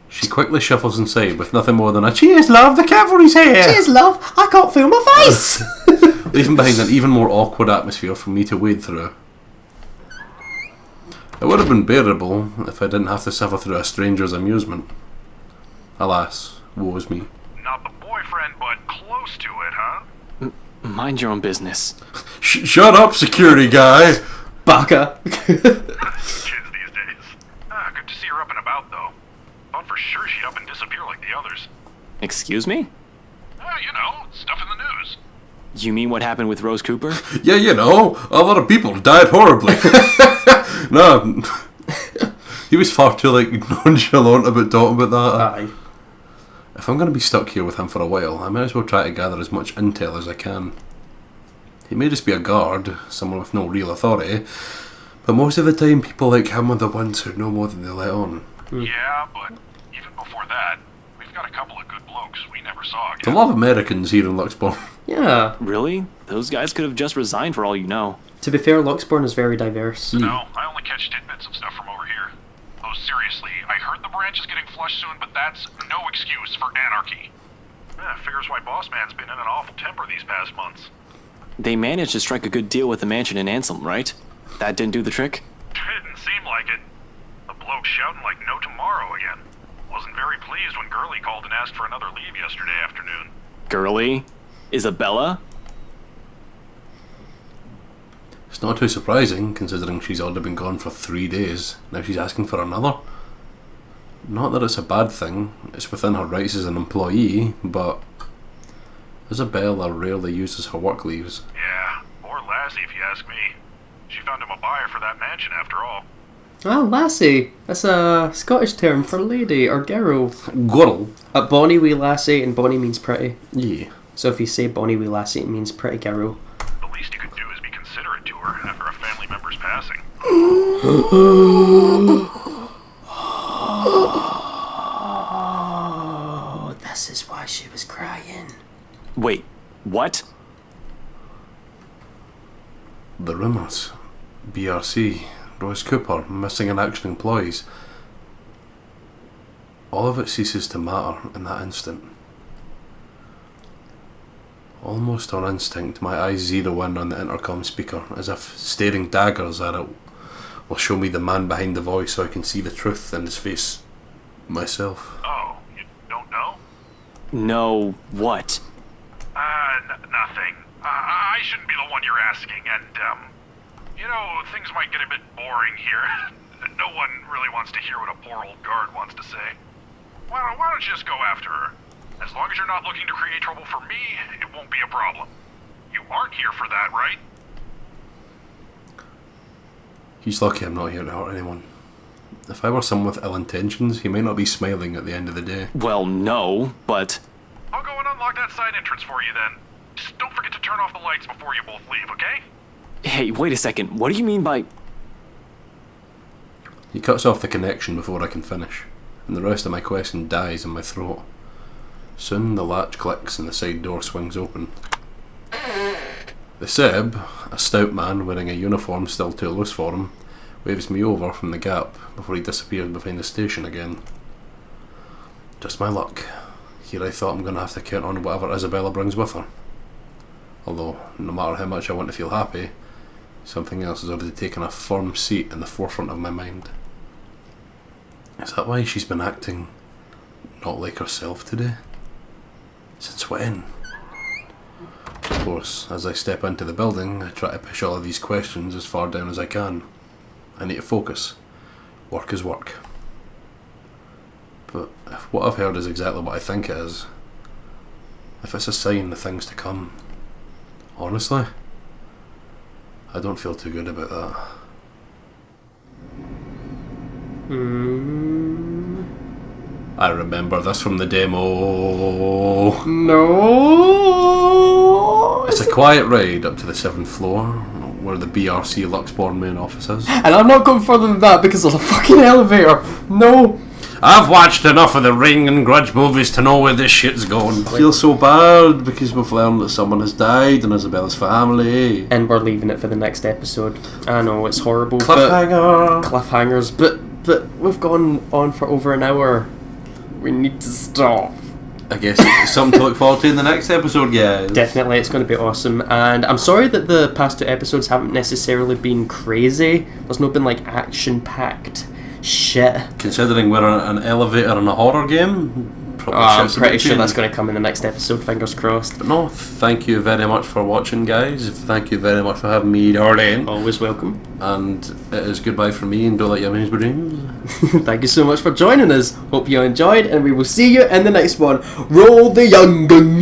She quickly shuffles inside with nothing more than a "Cheers, love, the cavalry's here!" Cheers, love! I can't feel my face! Leaving behind an even more awkward atmosphere for me to wade through. It would have been bearable if I didn't have to suffer through a stranger's amusement. Alas, woe is me. Not the boyfriend, but close to it, huh? Mind your own business. Shut up, security guy! BAKA! Kids these days. Good to see her up and about, though. Thought for sure she'd up and disappear like the others. Excuse me? You know, stuff in the news. You mean what happened with Rose Cooper? Yeah, you know, a lot of people died horribly. No, he was far too nonchalant about talking about that. Aye. If I'm going to be stuck here with him for a while, I might as well try to gather as much intel as I can. He may just be a guard, someone with no real authority, but most of the time people like him are the ones who know more than they let on. Yeah, but even before that, we've got a couple of good blokes we never saw There's a again. lot of Americans here in Luxbourne. Yeah. Really? Those guys could have just resigned for all you know. To be fair, Luxbourne is very diverse. No, I only catch tidbits of stuff from over here. Oh, seriously, I heard the branch is getting flushed soon, but that's no excuse for anarchy. Figures why Boss Man's been in an awful temper these past months. They managed to strike a good deal with the mansion in Ansem, right? That didn't do the trick? Didn't seem like it. The bloke shouting like no tomorrow again. Wasn't very pleased when Gurley called and asked for another leave yesterday afternoon. Girly? Isabella? It's not too surprising, considering she's already been gone for 3 days. Now she's asking for another. Not that it's a bad thing, it's within her rights as an employee, but Isabella rarely uses her work leaves. Yeah, poor Lassie if you ask me. She found him a buyer for that mansion after all. Ah, lassie. That's a Scottish term for lady or girl. Girl? A bonny wee lassie, and bonny means pretty. Yeah. So if you say bonny wee lassie, it means pretty girl. The least you could do is be considerate to her after a family member's passing. Oh, this is why she was crying. Wait, what? The rumours. BRC, Rose Cooper, missing in action employees. All of it ceases to matter in that instant. Almost on instinct, my eyes zero in on the intercom speaker, as if staring daggers at it will show me the man behind the voice so I can see the truth in his face. Myself. Oh, you don't know? No, what? Nothing. I shouldn't be the one you're asking, and, things might get a bit boring here. No one really wants to hear what a poor old guard wants to say. Why don't you just go after her? As long as you're not looking to create trouble for me, it won't be a problem. You aren't here for that, right? He's lucky I'm not here to hurt anyone. If I were someone with ill intentions, he might not be smiling at the end of the day. Well, no, but... I'll go and unlock that side entrance for you then. Just don't forget to turn off the lights before you both leave, okay? Hey, wait a second. What do you mean by... He cuts off the connection before I can finish, and the rest of my question dies in my throat. Soon the latch clicks and the side door swings open. The Seb, a stout man wearing a uniform still too loose for him, waves me over from the gap before he disappears behind the station again. Just my luck. Here I thought I'm going to have to count on whatever Isabella brings with her. Although, no matter how much I want to feel happy, something else has already taken a firm seat in the forefront of my mind. Is that why she's been acting not like herself today? Since when? Of course, as I step into the building, I try to push all of these questions as far down as I can. I need to focus. Work is work. But if what I've heard is exactly what I think it is, if it's a sign of things to come, honestly, I don't feel too good about that. I remember this from the demo. No. It's a quiet ride up to the 7th floor, where the BRC Luxborn main office is. And I'm not going further than that because there's a fucking elevator. No. I've watched enough of the Ring and Grudge movies to know where this shit's going. I feel so bad because we've learned that someone has died in Isabella's family. And we're leaving it for the next episode. I know, it's horrible. Cliffhanger. Cliffhangers, but we've gone on for over an hour. We need to stop. I guess it's something to look forward to in the next episode, guys. Definitely, it's going to be awesome. And I'm sorry that the past 2 episodes haven't necessarily been crazy. There's not been like action-packed shit. Considering we're an elevator in a horror game, probably I'm shit's a pretty bit sure changed. that's going to come in the next episode, fingers crossed. But no, thank you very much for watching, guys. Thank you very much for having me, darling. Always welcome. And it is goodbye from me, and don't let your dreams be dreams. Thank you so much for joining us. Hope you enjoyed, and we will see you in the next one. Roll the young gun.